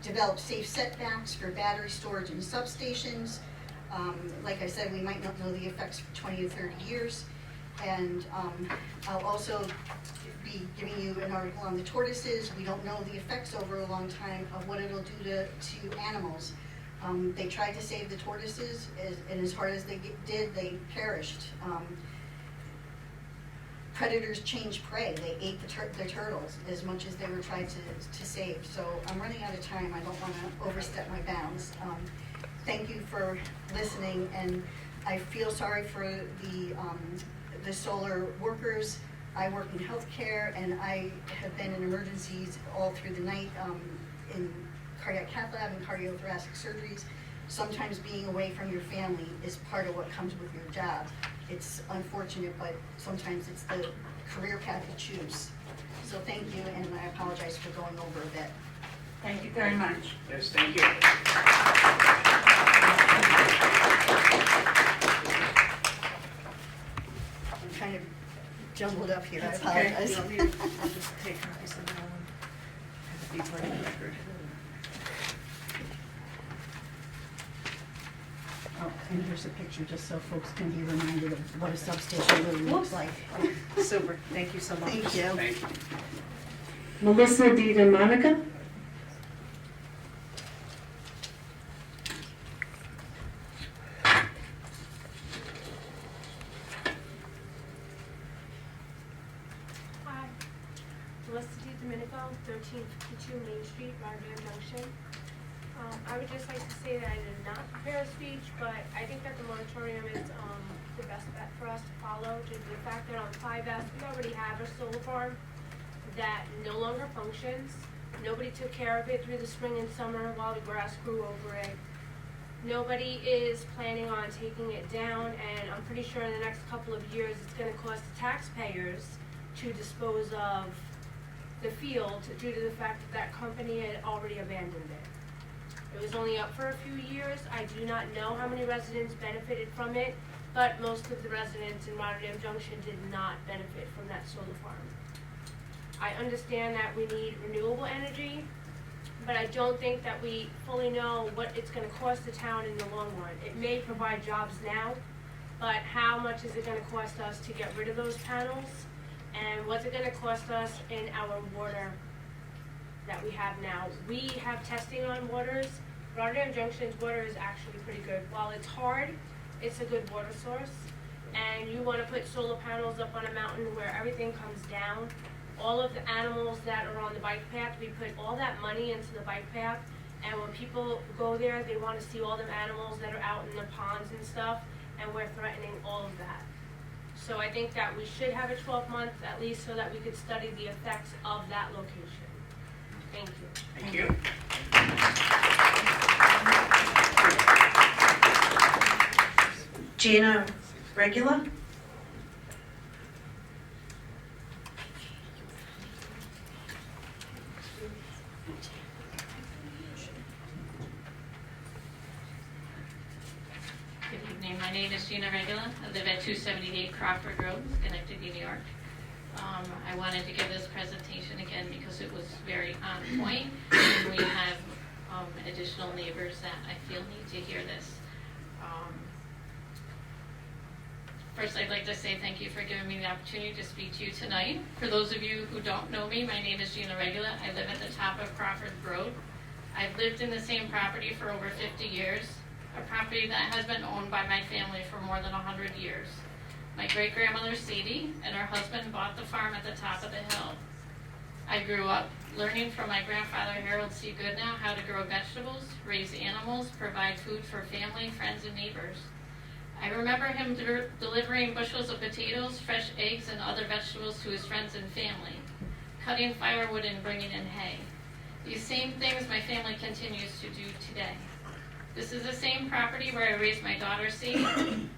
develop safe setbacks for battery storage in substations. Like I said, we might not know the effects for 20 to 30 years. And I'll also be giving you an article on the tortoises. We don't know the effects over a long time of what it'll do to animals. They tried to save the tortoises, and as hard as they did, they perished. Predators changed prey. They ate the turtles as much as they were trying to save. So I'm running out of time. I don't want to overstep my bounds. Thank you for listening, and I feel sorry for the solar workers. I work in healthcare, and I have been in emergencies all through the night in cardiac cath lab and cardiothoracic surgeries. Sometimes being away from your family is part of what comes with your job. It's unfortunate, but sometimes it's the career path you choose. So thank you, and I apologize for going over a bit. Thank you very much. Yes, thank you. I'm kind of jumbled up here, I That's okay. apologize. I'll just take copies of that one. Have it be part of the record. Oh, and here's a picture, just so folks can be reminded of what a substation really looks like. Super, thank you so much. Thank you. Thank you. Melissa DeMonica? Hi, Melissa DiDomenico, 1352 Main Street, Rotterdam Junction. I would just like to say that I did not prepare a speech, but I think that the moratorium is the best bet for us to follow, due to the fact that on 5S, we already have a solar farm that no longer functions. Nobody took care of it through the spring and summer while the grass grew over it. Nobody is planning on taking it down, and I'm pretty sure in the next couple of years, it's gonna cost the taxpayers to dispose of the field due to the fact that that company had already abandoned it. It was only up for a few years. I do not know how many residents benefited from it, but most of the residents in Rotterdam Junction did not benefit from that solar farm. I understand that we need renewable energy, but I don't think that we fully know what it's gonna cost the town in the long run. It may provide jobs now, but how much is it gonna cost us to get rid of those panels? And what's it gonna cost us in our water that we have now? We have testing on waters. Rotterdam Junction's water is actually pretty good. While it's hard, it's a good water source. And you wanna put solar panels up on a mountain where everything comes down. All of the animals that are on the bike path, we put all that money into the bike path. And when people go there, they wanna see all the animals that are out in the ponds and stuff, and we're threatening all of that. So I think that we should have a 12-month at least so that we could study the effects of that location. Thank you. Thank you. Gina Regula? Good evening. My name is Gina Regula. I live at 278 Crawford Road, Schenectady, New York. I wanted to give this presentation again because it was very on point, and we have additional neighbors that I feel need to hear this. First, I'd like to say thank you for giving me the opportunity to speak to you tonight. For those of you who don't know me, my name is Gina Regula. I live at the top of Crawford Road. I've lived in the same property for over 50 years, a property that has been owned by my family for more than 100 years. My great-grandmother Sadie and her husband bought the farm at the top of the hill. I grew up learning from my grandfather Harold C. Goodnow how to grow vegetables, raise animals, provide food for family, friends, and neighbors. I remember him delivering bushels of potatoes, fresh eggs, and other vegetables to his friends and family, cutting firewood and bringing in hay. These same things my family continues to do today. This is the same property where I raised my daughter Sadie.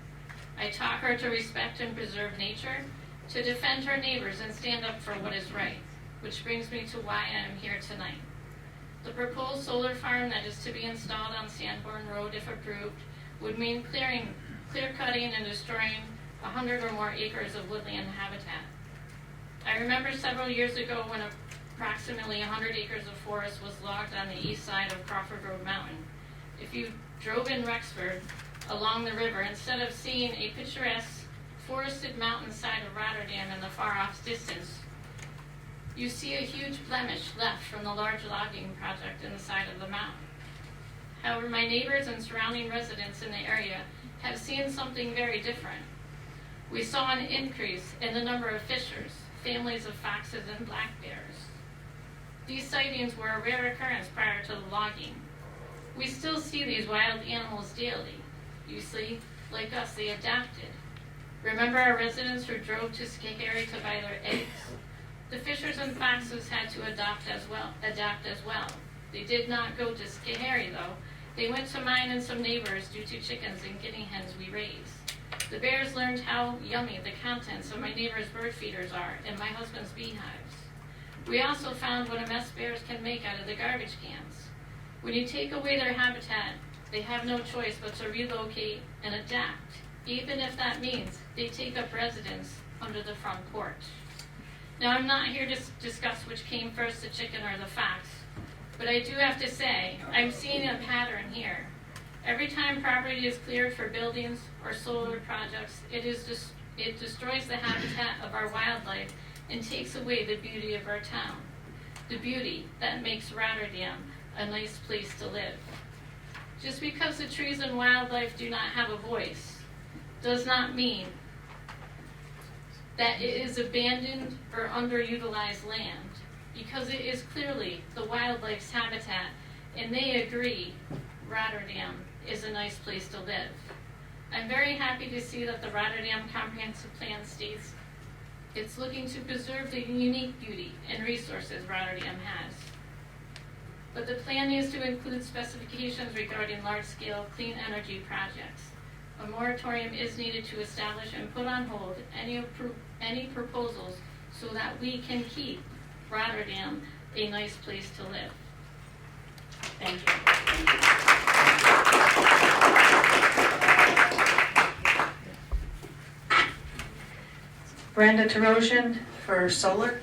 I taught her to respect and preserve nature, to defend her neighbors and stand up for what is right, which brings me to why I am here tonight. The proposed solar farm that is to be installed on Sanborn Road, if approved, would mean clear-cutting and destroying 100 or more acres of woodland habitat. I remember several years ago when approximately 100 acres of forest was logged on the east side of Crawford Road Mountain. If you drove in Rexford along the river, instead of seeing a picturesque forested mountainside of Rotterdam in the far-off distance, you see a huge blemish left from the large logging project in the side of the mountain. However, my neighbors and surrounding residents in the area have seen something very different. We saw an increase in the number of fishers, families of foxes and black bears. These sightings were a rare occurrence prior to the logging. We still see these wild animals daily. You see, like us, they adapted. Remember our residents who drove to Schoharie to buy their eggs? The fishers and foxes had to adapt as well. They did not go to Schoharie though. They went to mine and some neighbors due to chickens and guinea hens we raise. The bears learned how yummy the contents of my neighbor's bird feeders are and my husband's beehives. We also found what a mess bears can make out of the garbage cans. When you take away their habitat, they have no choice but to relocate and adapt, even if that means they take up residence under the front porch. Now, I'm not here to discuss which came first, the chicken or the fox, but I do have to say, I'm seeing a pattern here. Every time property is cleared for buildings or solar projects, it destroys the habitat of our wildlife and takes away the beauty of our town, the beauty that makes Rotterdam a nice place to live. Just because the trees and wildlife do not have a voice does not mean that it is abandoned or underutilized land, because it is clearly the wildlife's habitat, and they agree Rotterdam is a nice place to live. I'm very happy to see that the Rotterdam Comprehensive Plan states it's looking to preserve the unique beauty and resources Rotterdam has. But the plan needs to include specifications regarding large-scale clean energy projects. A moratorium is needed to establish and put on hold any proposals so that we can keep Rotterdam a nice place to live. Thank you. Brenda Terosian for solar.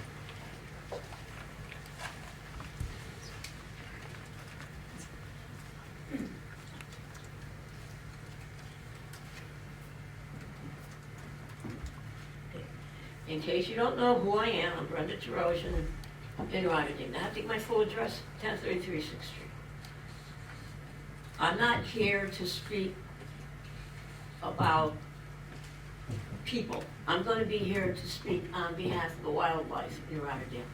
In case you don't know who I am, I'm Brenda Terosian in Rotterdam. I think my full address, 1033 6th Street. I'm not here to speak about people. I'm going to be here to speak on behalf of the wildlife in Rotterdam.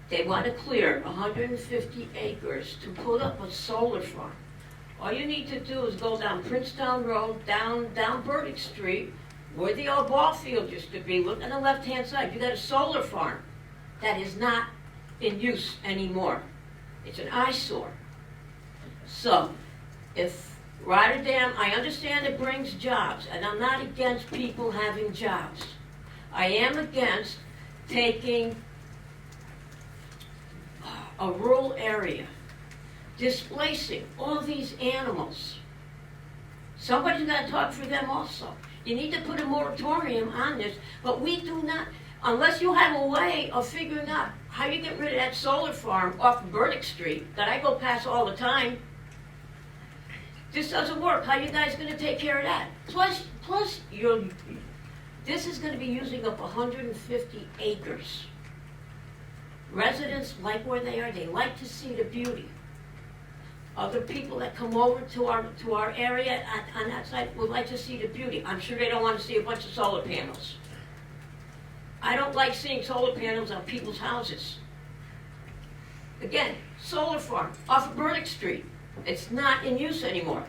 They want to clear 150 acres to put up a solar farm. All you need to do is go down Princetown Road, down Burdick Street, where the old ball field used to be. Look on the left-hand side. You got a solar farm that is not in use anymore. It's an eyesore. So, if Rotterdam, I understand it brings jobs, and I'm not against people having jobs. I am against taking a rural area, displacing all these animals. Somebody's got to talk for them also. You need to put a moratorium on this, but we do not, unless you have a way of figuring out how you get rid of that solar farm off of Burdick Street that I go past all the time. This doesn't work. How you guys gonna take care of that? Plus, this is gonna be using up 150 acres. Residents like where they are. They like to see the beauty. Other people that come over to our area on that side would like to see the beauty. I'm sure they don't want to see a bunch of solar panels. I don't like seeing solar panels on people's houses. Again, solar farm off of Burdick Street. It's not in use anymore.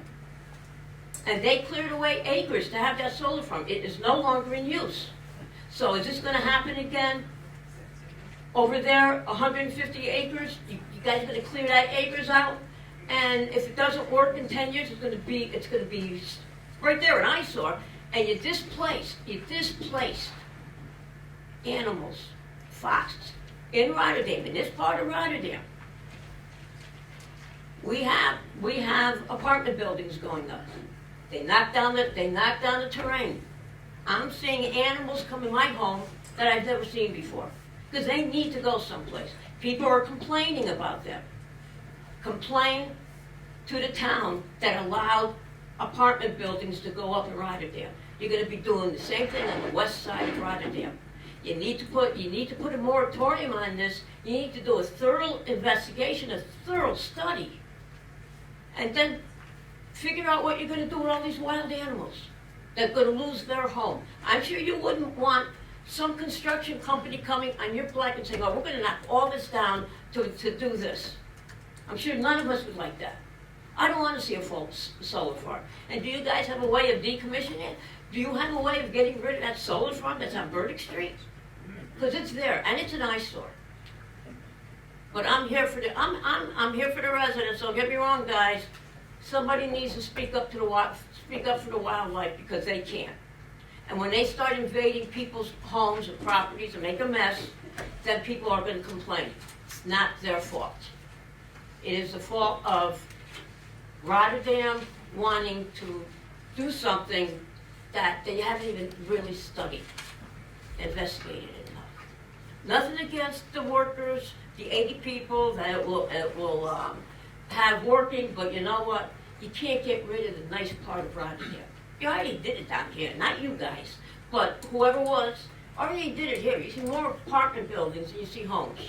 And they cleared away acres to have that solar farm. It is no longer in use. So is this going to happen again? Over there, 150 acres, you guys going to clear that acres out? And if it doesn't work in 10 years, it's going to be right there, an eyesore. And you displaced animals, foxes, in Rotterdam, in this part of Rotterdam. We have apartment buildings going up. They knock down the terrain. I'm seeing animals come in my home that I've never seen before because they need to go someplace. People are complaining about them. Complain to the town that allowed apartment buildings to go up in Rotterdam. You're going to be doing the same thing on the west side of Rotterdam. You need to put a moratorium on this. You need to do a thorough investigation, a thorough study, and then figure out what you're going to do with all these wild animals that are going to lose their home. I'm sure you wouldn't want some construction company coming on your block and saying, oh, we're going to knock all this down to do this. I'm sure none of us would like that. I don't want to see a full solar farm. And do you guys have a way of decommissioning it? Do you have a way of getting rid of that solar farm that's on Burdick Street? Because it's there, and it's an eyesore. But I'm here for I'm here for the residents. Don't get me wrong, guys. Somebody needs to speak up for the wildlife because they can't. And when they start invading people's homes and properties and make a mess, then people are going to complain. It's not their fault. It is the fault of Rotterdam wanting to do something that they haven't even really studied, investigated enough. Nothing against the workers, the 80 people that it will have working, but you know what? You can't get rid of the nice part of Rotterdam. You already did it down here, not you guys, but whoever was, already did it here. You see more apartment buildings than you see homes.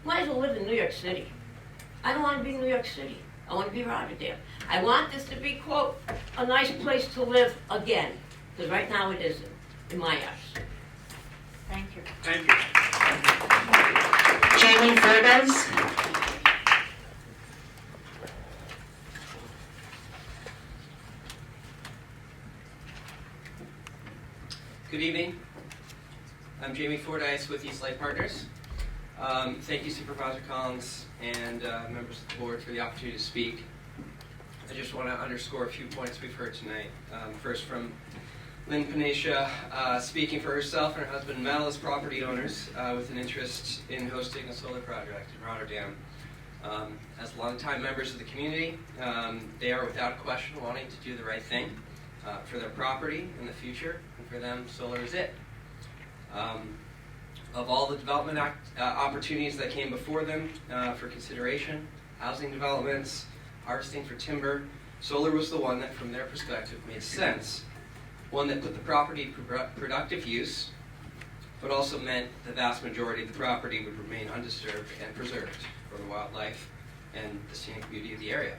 Might as well live in New York City. I don't want to be in New York City. I want to be Rotterdam. I want this to be, quote, a nice place to live again, because right now it isn't, in my eyes. Thank you. Thank you. Jamie Fergus. Good evening. I'm Jamie Fordyce with East Light Partners. Thank you, Supervisor Collins and members of the board for the opportunity to speak. I just want to underscore a few points we've heard tonight. First from Lynn Panesha, speaking for herself and her husband Mel as property owners with an interest in hosting a solar project in Rotterdam. As longtime members of the community, they are without question wanting to do the right thing for their property in the future, and for them, solar is it. Of all the development opportunities that came before them for consideration, housing developments, harvesting for timber, solar was the one that, from their perspective, made sense. One that put the property to productive use, but also meant the vast majority of the property would remain undisturbed and preserved for the wildlife and the scenic beauty of the area.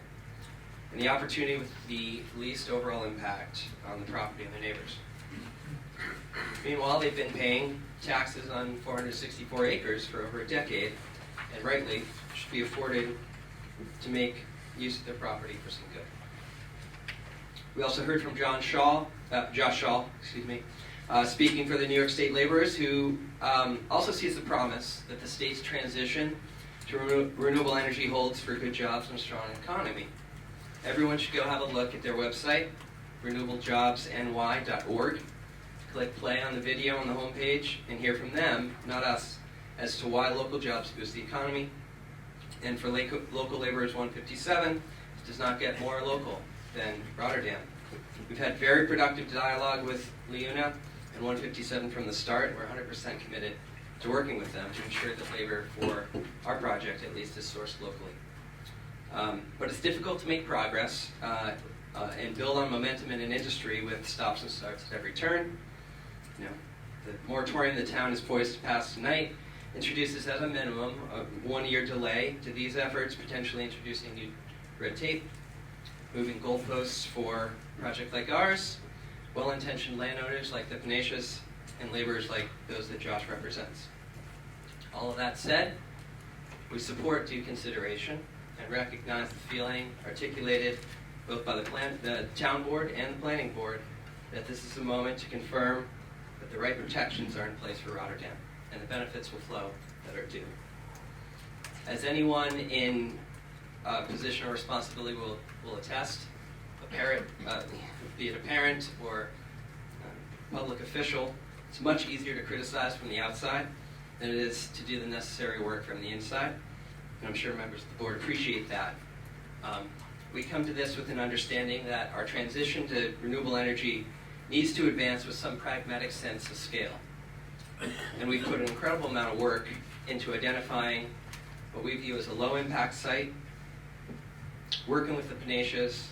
And the opportunity with the least overall impact on the property and the neighbors. Meanwhile, they've been paying taxes on 464 acres for over a decade, and rightly should be afforded to make use of their property for some good. We also heard from Josh Shaw, speaking for the New York State laborers, who also sees the promise that the state's transition to renewable energy holds for good jobs and a strong economy. Everyone should go have a look at their website, renewablejobsny.org. Click play on the video on the homepage and hear from them, not us, as to why local jobs boost the economy. And for Local Laborers 157, it does not get more local. than Rotterdam. We've had very productive dialogue with Leuna and 157 from the start. We're 100% committed to working with them to ensure that labor for our project at least is sourced locally. But it's difficult to make progress and build on momentum in an industry with stops and starts at every turn. You know, the moratorium the town is poised to pass tonight introduces at a minimum a 1-year delay to these efforts, potentially introducing new red tape, moving goalposts for a project like ours, well-intentioned landowners like the Panatias, and laborers like those that Josh represents. All of that said, we support due consideration and recognize the feeling articulated both by the town board and the planning board that this is a moment to confirm that the right protections are in place for Rotterdam and the benefits will flow that are due. As anyone in a position of responsibility will attest, be it a parent or a public official, it's much easier to criticize from the outside than it is to do the necessary work from the inside. And I'm sure members of the board appreciate that. We come to this with an understanding that our transition to renewable energy needs to advance with some pragmatic sense of scale. And we've put an incredible amount of work into identifying what we view as a low-impact site, working with the Panatias,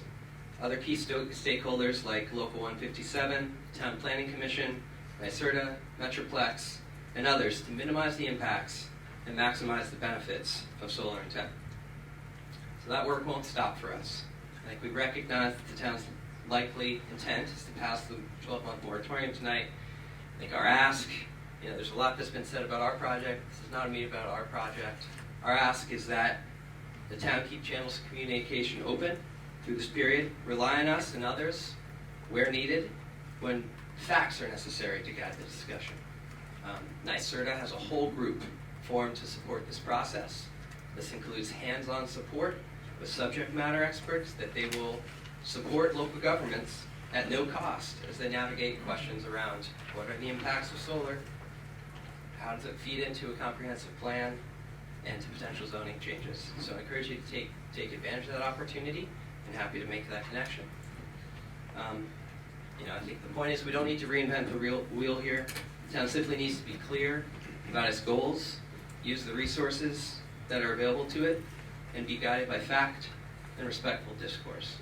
other key stakeholders like Local 157, Town Planning Commission, NYSERDA, Metroplex, and others to minimize the impacts and maximize the benefits of solar intent. So that work won't stop for us. I think we recognize that the town's likely intent is to pass the 12-month moratorium tonight. I think our ask, there's a lot that's been said about our project. This is not a meeting about our project. Our ask is that the town keep channels of communication open through this period, rely on us and others where needed, when facts are necessary to guide the discussion. NYSERDA has a whole group formed to support this process. This includes hands-on support with subject matter experts that they will support local governments at no cost as they navigate questions around what are the impacts of solar, how does it feed into a comprehensive plan, and to potential zoning changes. So I encourage you to take advantage of that opportunity, and happy to make that connection. I think the point is we don't need to reinvent the wheel here. The town simply needs to be clear about its goals, use the resources that are available to it, and be guided by fact and respectful discourse.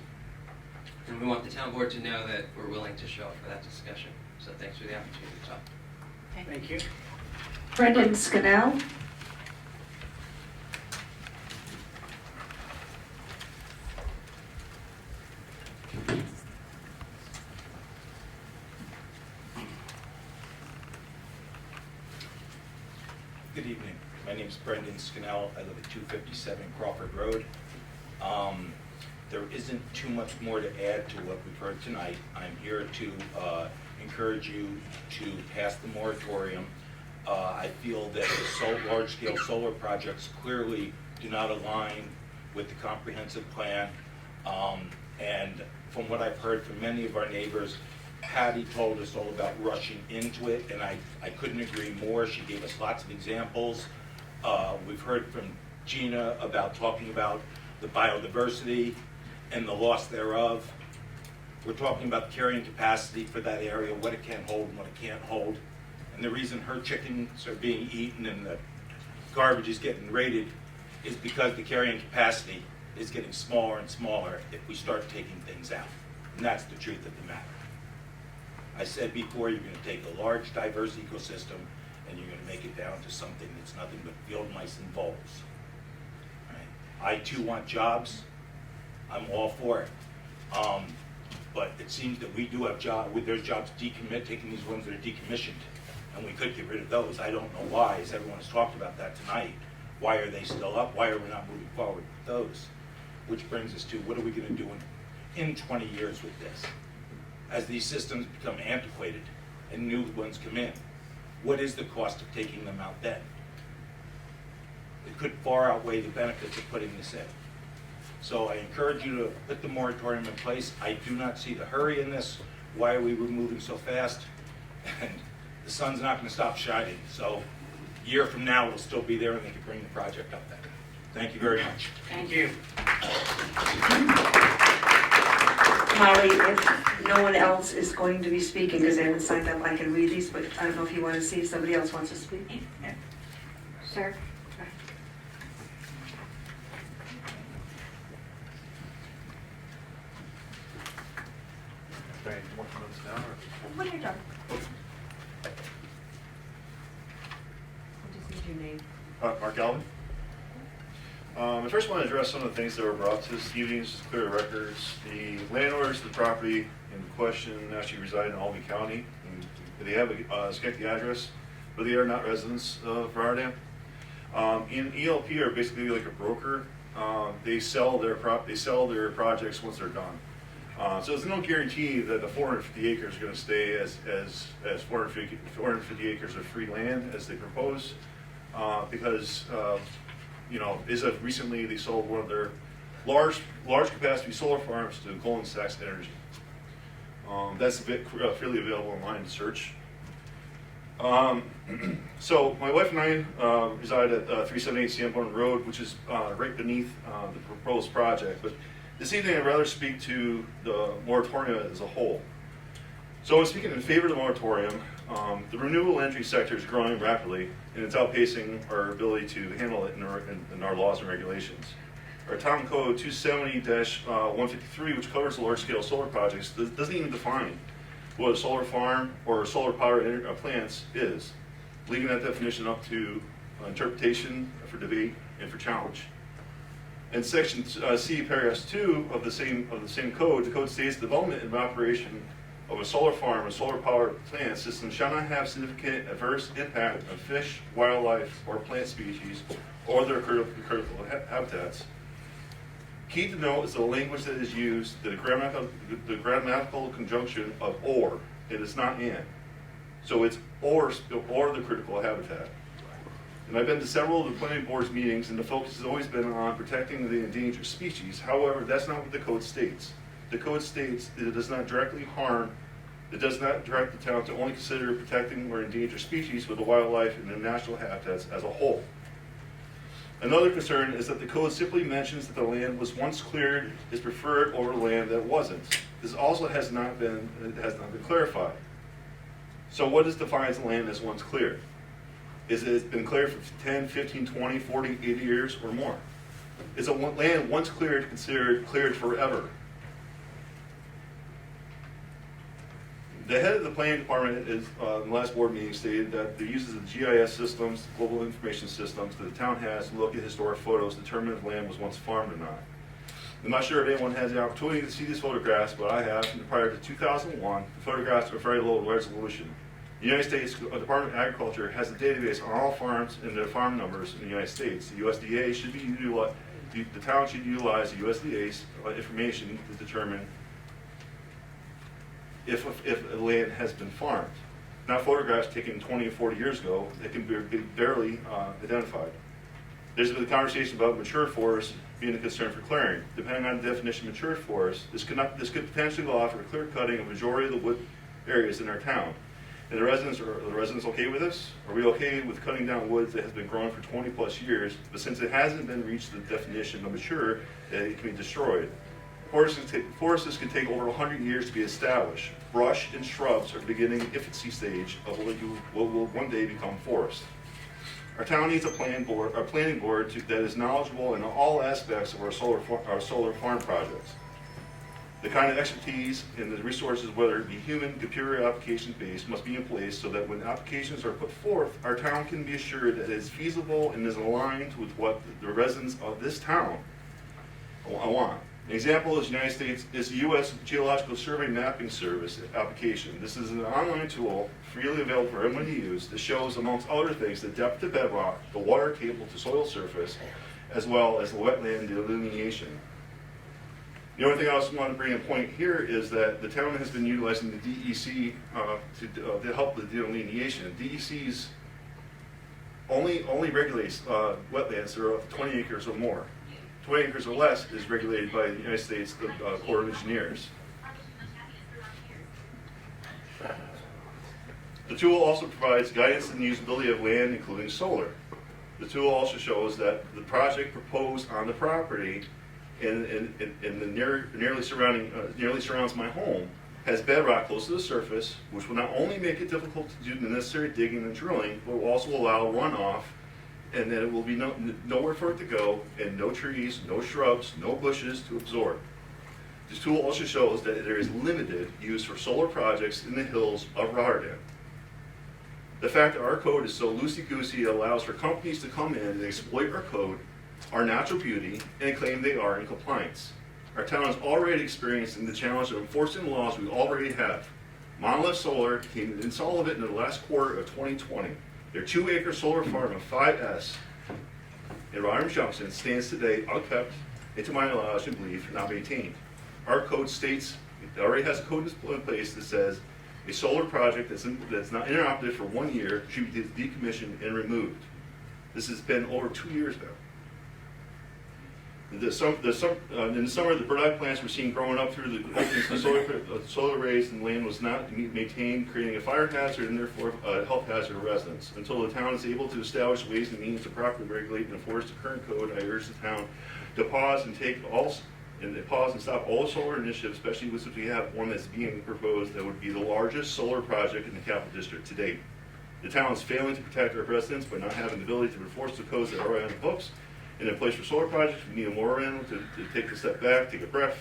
And we want the town board to know that we're willing to show up for that discussion. So thanks for the opportunity to talk. Thank you. Brendan Scannell. Good evening. My name is Brendan Scannell. I live at 257 Crawford Road. There isn't too much more to add to what we've heard tonight. I'm here to encourage you to pass the moratorium. I feel that the large-scale solar projects clearly do not align with the comprehensive plan. And from what I've heard from many of our neighbors, Patty told us all about rushing into it, and I couldn't agree more. She gave us lots of examples. We've heard from Gina about talking about the biodiversity and the loss thereof. We're talking about the carrying capacity for that area, what it can hold and what it can't hold. And the reason her chickens are being eaten and the garbage is getting raided is because the carrying capacity is getting smaller and smaller if we start taking things out. And that's the truth of the matter. I said before, you're going to take a large, diverse ecosystem and you're going to make it down to something that's nothing but field mice and voles. Right? I too want jobs. I'm all for it. But it seems that we do have jobs, there's jobs taking these ones that are decommissioned, and we could get rid of those. I don't know why, as everyone has talked about that tonight. Why are they still up? Why are we not moving forward with those? Which brings us to, what are we going to do in 20 years with this? As these systems become antiquated and new ones come in, what is the cost of taking them out then? It could far outweigh the benefits of putting this in. So I encourage you to put the moratorium in place. I do not see the hurry in this. Why are we moving so fast? And the sun's not going to stop shining. So a year from now, we'll still be there and they can bring the project up then. Thank you very much. Thank you. Molly, if no one else is going to be speaking, because they haven't signed up, I can read these, but I don't know if you want to see if somebody else wants to speak. Sir? Okay, you want the notes now, or? When you're done. Just need your name. Mark Alvin. I first want to address some of the things that were brought to this evening, just to clear the records. The landowners of the property in question actually reside in Albany County. And they have a Schenectady address, but they are not residents of Rotterdam. In ELP are basically like a broker. They sell their projects once they're done. So there's no guarantee that the 450 acres are going to stay as 450 acres of free land as they propose, because recently they sold one of their large capacity solar farms to Goldman Sachs Energy. That's freely available online to search. So my wife and I reside at 378 Sanborn Road, which is right beneath the proposed project. But this evening I'd rather speak to the moratorium as a whole. So I'm speaking in favor of the moratorium. The renewable energy sector is growing rapidly, and it's outpacing our ability to handle it in our laws and regulations. Our town code 270-153, which covers large-scale solar projects, doesn't even define what a solar farm or solar power plants is, leaving that definition up to interpretation, for debate, and for challenge. In section C, paragraph 2 of the same code, the code states development and operation of a solar farm or solar power plant system shall not have significant adverse impact on fish, wildlife, or plant species, or their critical habitats. Key to note is the language that is used, the grammatical conjunction of or. It is not and. So it's or the critical habitat. And I've been to several of the planning board's meetings, and the focus has always been on protecting the endangered species. However, that's not what the code states. The code states that it does not directly harm, it does not direct the town to only consider protecting or endangered species with the wildlife and the natural habitats as a whole. Another concern is that the code simply mentions that the land was once cleared is preferred over land that wasn't. This also has not been clarified. So what defines land as once cleared? Is it it's been cleared for 10, 15, 20, 40, 80 years or more? Is a land once cleared considered cleared forever? The head of the planning department in the last board meeting stated that the uses of GIS systems, global information systems that the town has to look at historic photos to determine if land was once farmed or not. I'm not sure if anyone has the opportunity to see these photographs, but I have. Prior to 2001, the photographs are very low resolution. The United States Department of Agriculture has a database on all farms and their farm numbers in the United States. The USDA should be the town should utilize the USDA's information to determine if a land has been farmed. Not photographs taken 20 or 40 years ago that can be barely identified. There's been a conversation about mature forests being a concern for clearing. Depending on the definition of mature forest, this could potentially allow for clear cutting of a majority of the wood areas in our town. And are the residents okay with this? Are we okay with cutting down woods that has been growing for 20 plus years, but since it hasn't been reached the definition of mature, it can be destroyed? Forests can take over 100 years to be established. Brush and shrubs are beginning the infancy stage of what will one day become forest. Our town needs a planning board that is knowledgeable in all aspects of our solar farm projects. The kind of expertise and the resources, whether it be human, computer, application-based, must be in place so that when applications are put forth, our town can be assured that it is feasible and is aligned with what the residents of this town want. An example is the U.S. Geological Survey Mapping Service application. This is an online tool freely available for everyone to use that shows, amongst other things, the depth to bedrock, the water table to soil surface, as well as the wetland delineation. The only thing I also want to bring in point here is that the town has been utilizing the DEC to help with the delineation. DEC's only regulates wetlands that are up to 20 acres or more. 20 acres or less is regulated by the United States Corps of Engineers. The tool also provides guidance in the usability of land, including solar. The tool also shows that the project proposed on the property and the nearly surrounds my home has bedrock close to the surface, which will not only make it difficult to do the necessary digging and drilling, but will also allow runoff, and then it will be nowhere for it to go, and no trees, no shrubs, no bushes to absorb. This tool also shows that there is limited use for solar projects in the hills of Rotterdam. The fact that our code is so loosey-goosey allows for companies to come in and exploit our code, our natural beauty, and claim they are in compliance. Our town is already experiencing the challenge of enforcing laws we already have. Monolith Solar came and installed it in the last quarter of 2020. Their 2-acre solar farm of 5S in Rotterdam Junction stands today unkept and, to my knowledge and belief, not maintained. Our code states, it already has a code in place that says a solar project that's not inoperative for 1 year should be decommissioned and removed. This has been over 2 years now. In the summer, the burdock plants were seen growing up through the openings of solar arrays, and land was not maintained, creating a fire hazard and therefore a health hazard to residents. Until the town is able to establish ways and means to properly regulate and enforce the current code, I urge the town to pause and stop all solar initiatives, especially since we have one that's being proposed that would be the largest solar project in the capital district to date. The town is failing to protect our residents by not having the ability to enforce the codes that are already on the books. And in place for solar projects, we need a moratorium to take a step back, take a breath,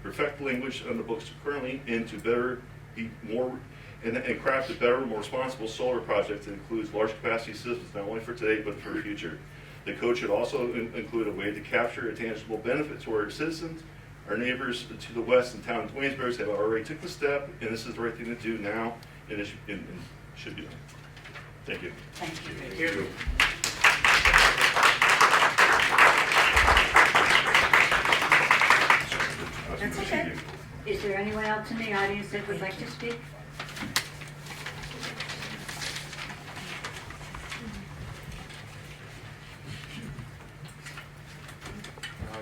perfect the language on the books currently, and to better be more and craft a better, more responsible solar project that includes large capacity systems not only for today but for the future. The code should also include a way to capture a tangible benefit to our citizens. Our neighbors to the west in town of Waynesburg have already took the step, and this is the right thing to do now, and it should be done. Thank you. Thank you. Thank you. That's okay. Is there anyone else in the audience that would like to speak?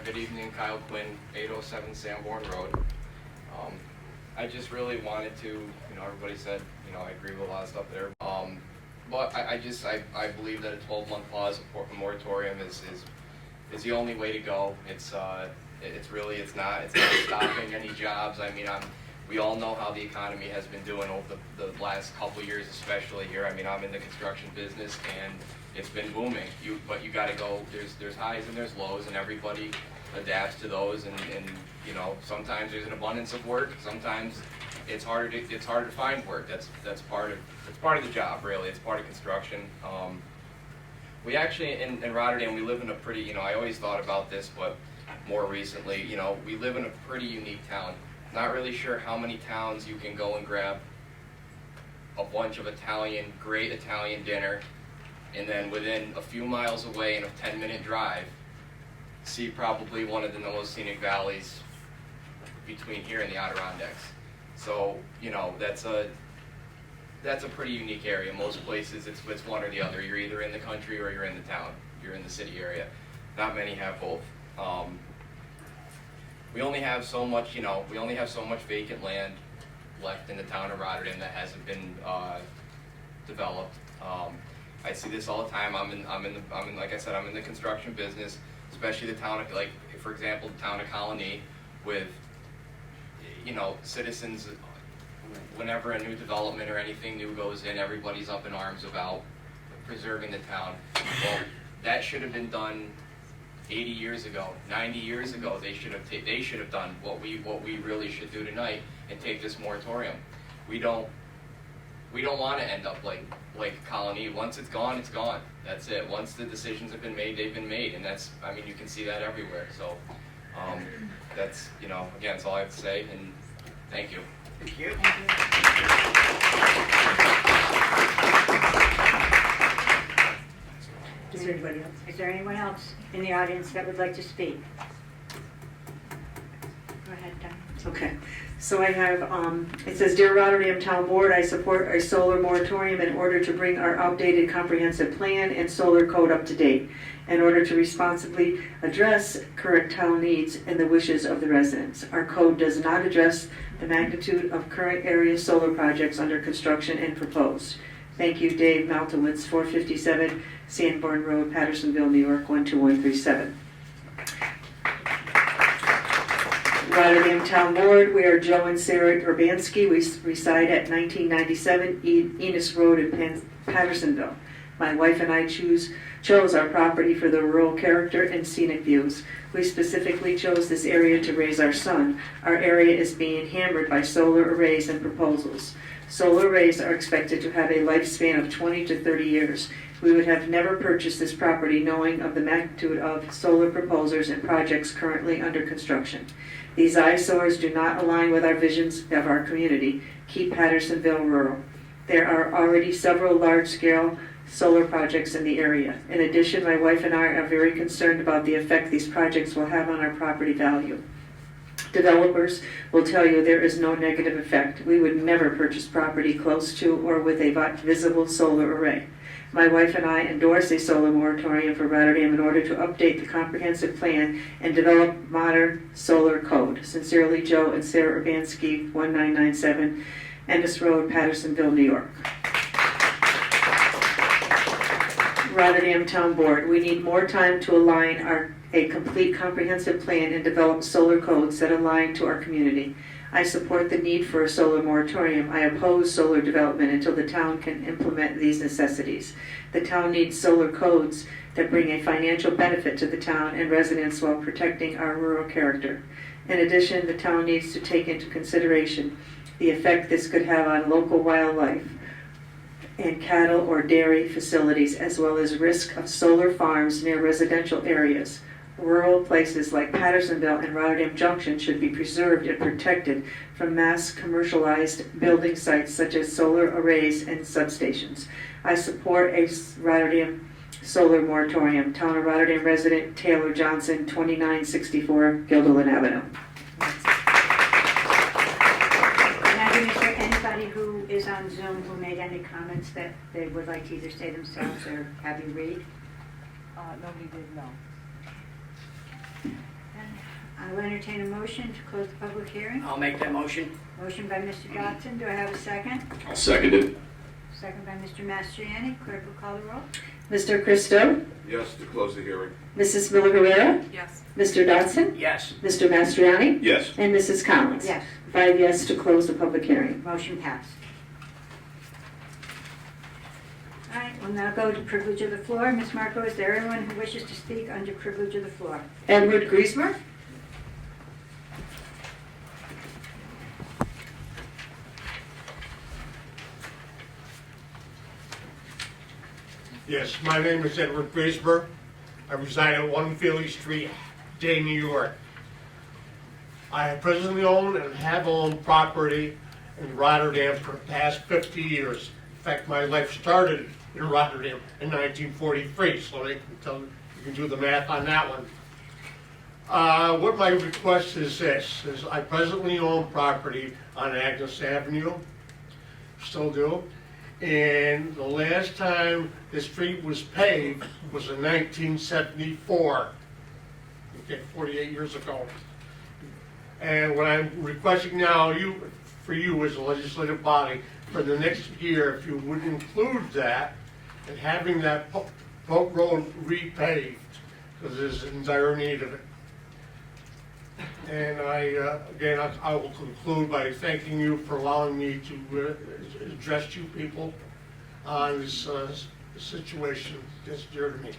Good evening, Kyle Quinn, 807 Sanborn Road. I just really wanted to, everybody said, I agree with a lot of stuff there. But I believe that a 12-month pause, a moratorium is the only way to go. It's not stopping any jobs. I mean, we all know how the economy has been doing over the last couple of years, especially here. I mean, I'm in the construction business and it's been booming. But you got to go. There's highs and there's lows, and everybody adapts to those. And sometimes there's an abundance of work. Sometimes it's harder to find work. That's part of the job, really. It's part of construction. We actually in Rotterdam, we live in a pretty. I always thought about this, but more recently, we live in a pretty unique town. Not really sure how many towns you can go and grab a bunch of great Italian dinner, and then within a few miles away in a 10-minute drive, see probably one of the most scenic valleys between here and the Adirondacks. So, that's a pretty unique area. Most places it's one or the other. You're either in the country or you're in the town. You're in the city area. Not many have both. We only have so much, vacant land left in the town of Rotterdam that hasn't been developed. I see this all the time. Like I said, I'm in the construction business, especially the town of, for example, the town of Colony, with, citizens. Whenever a new development or anything new goes in, everybody's up in arms about preserving the town. Well, that should have been done 80 years ago, 90 years ago. They should have done what we really should do tonight and take this moratorium. We don't want to end up like Colony. Once it's gone, it's gone. That's it. Once the decisions have been made, they've been made, and you can see that everywhere. So that's again, that's all I have to say. And thank you. Thank you. Is there anyone else in the audience that would like to speak? Go ahead, Don. Okay, so I have, it says, Dear Rotterdam Town Board, I support a solar moratorium in order to bring our outdated comprehensive plan and solar code up to date, in order to responsibly address current town needs and the wishes of the residents. Our code does not address the magnitude of current area solar projects under construction and proposed. Thank you, Dave Maltowitz, 457 Sanborn Road, Pattersonville, New York, 12137. Rotterdam Town Board, we are Joe and Sarah Urbanski. We reside at 1997 Enos Road in Pattersonville. My wife and I chose our property for the rural character and scenic views. We specifically chose this area to raise our son. Our area is being hammered by solar arrays and proposals. Solar arrays are expected to have a lifespan of 20 to 30 years. We would have never purchased this property knowing of the magnitude of solar proposals and projects currently under construction. These eyesores do not align with our visions of our community. Keep Pattersonville rural. There are already several large-scale solar projects in the area. In addition, my wife and I are very concerned about the effect these projects will have on our property value. Developers will tell you there is no negative effect. We would never purchase property close to or with a visible solar array. My wife and I endorse a solar moratorium for Rotterdam in order to update the comprehensive plan and develop modern solar code. Sincerely, Joe and Sarah Urbanski, 1997 Ennis Road, Pattersonville, New York. Rotterdam Town Board, we need more time to align a complete comprehensive plan and develop solar codes that align to our community. I support the need for a solar moratorium. I oppose solar development until the town can implement these necessities. The town needs solar codes that bring a financial benefit to the town and residents while protecting our rural character. In addition, the town needs to take into consideration the effect this could have on local wildlife and cattle or dairy facilities, as well as risk of solar farms near residential areas. Rural places like Pattersonville and Rotterdam Junction should be preserved and protected from mass commercialized building sites such as solar arrays and substations. I support a Rotterdam solar moratorium. Town of Rotterdam resident Taylor Johnson, 2964 Guilderland Avenue. Now, is there anybody who is on Zoom who made any comments that they would like to either say themselves or have you read? Nobody did, no. I'll entertain a motion to close the public hearing. I'll make that motion. Motion by Mr. Dodson. Do I have a second? I'll second it. Second by Mr. Mastriani. Clerk will call the roll. Mr. Christo? Yes, to close the hearing. Mrs. Miller Herrera? Yes. Mr. Dodson? Yes. Mr. Mastriani? Yes. And Mrs. Collins? Yes. 5 yes to close the public hearing. Motion passed. All right, we'll now go to privilege of the floor. Ms. Marco, is there anyone who wishes to speak under privilege of the floor? Edward Griesmer? Yes, my name is Edward Griesmer. I reside at 1 Philly Street, Day, New York. I presently own and have owned property in Rotterdam for the past 50 years. In fact, my life started in Rotterdam in 1943, so they can tell, you can do the math on that one. What my request is this, is I presently own property on Agnes Avenue, still do. And the last time the street was paved was in 1974, okay, 48 years ago. And what I'm requesting now for you as a legislative body, for the next year, if you would include that, and having that Polk Road repaved, because there's in dire need of it. And again, I will conclude by thanking you for allowing me to address you people on this situation that's dear to me.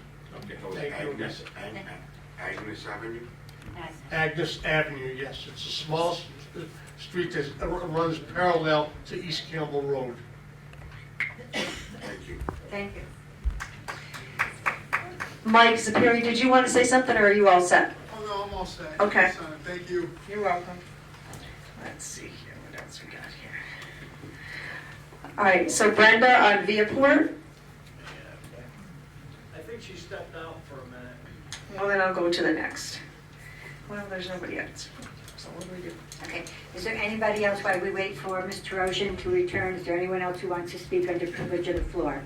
Okay, thank you again. Agnes Avenue? Agnes Avenue, yes. It's a small street that runs parallel to East Campbell Road. Thank you. Thank you. Mike Zapiri, did you want to say something, or are you all set? Oh, no, I'm all set. Okay. Thank you. You're welcome. Let's see here, what else we got here? All right, so Brenda on Viaport. I think she stepped out for a minute. Well, then I'll go to the next. Well, there's nobody else. So what do we do? Okay, is there anybody else while we wait for Ms. Terosian to return? Is there anyone else who wants to speak under privilege of the floor?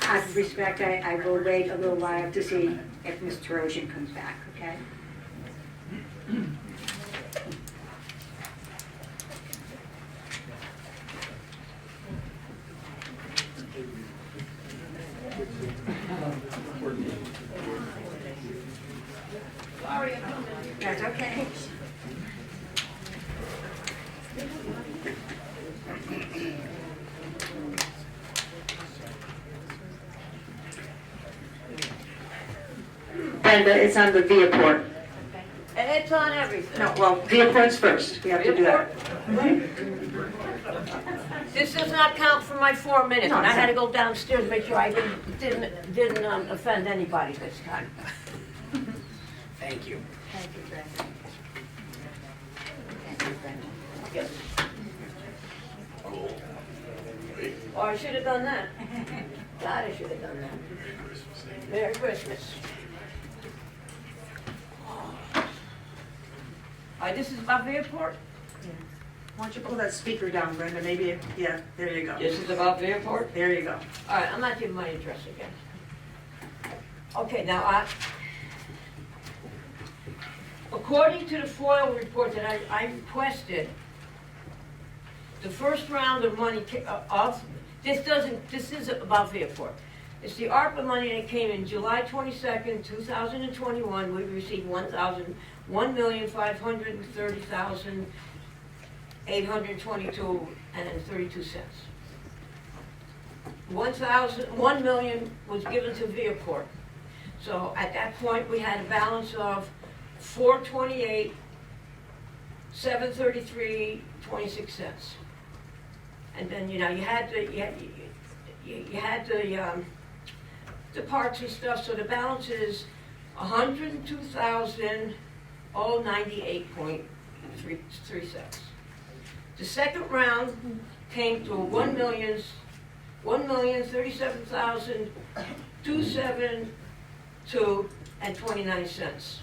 Out of respect, I will wait a little while to see if Ms. Terosian comes back, okay? Okay. Brenda, it's on the Viaport. It's on everything. No, well, Viaport's first. We have to do that. This does not count for my 4 minutes, No, and I it's had to not. go downstairs to make sure I didn't offend anybody this time. Thank you. Thank you, Brenda. Yes. Oh, I should have done that. God, I should have done that. Merry Christmas. This is about the airport? Why don't you pull that speaker down, Brenda? Maybe, yeah, there you go. This is about the airport? There you go. All right, I'm not giving my address again. Okay, now, according to the FOIL report that I requested, the first round of money this is about the airport. It's the ARPA money that came in July 22nd, 2021. We received $1,822.32. $1 million was given to Viaport. So at that point, we had a balance of $428,733.26. And then, you know, you had the parts and stuff, so the balance is $102,098.3. The second round came to $1,037,272.29.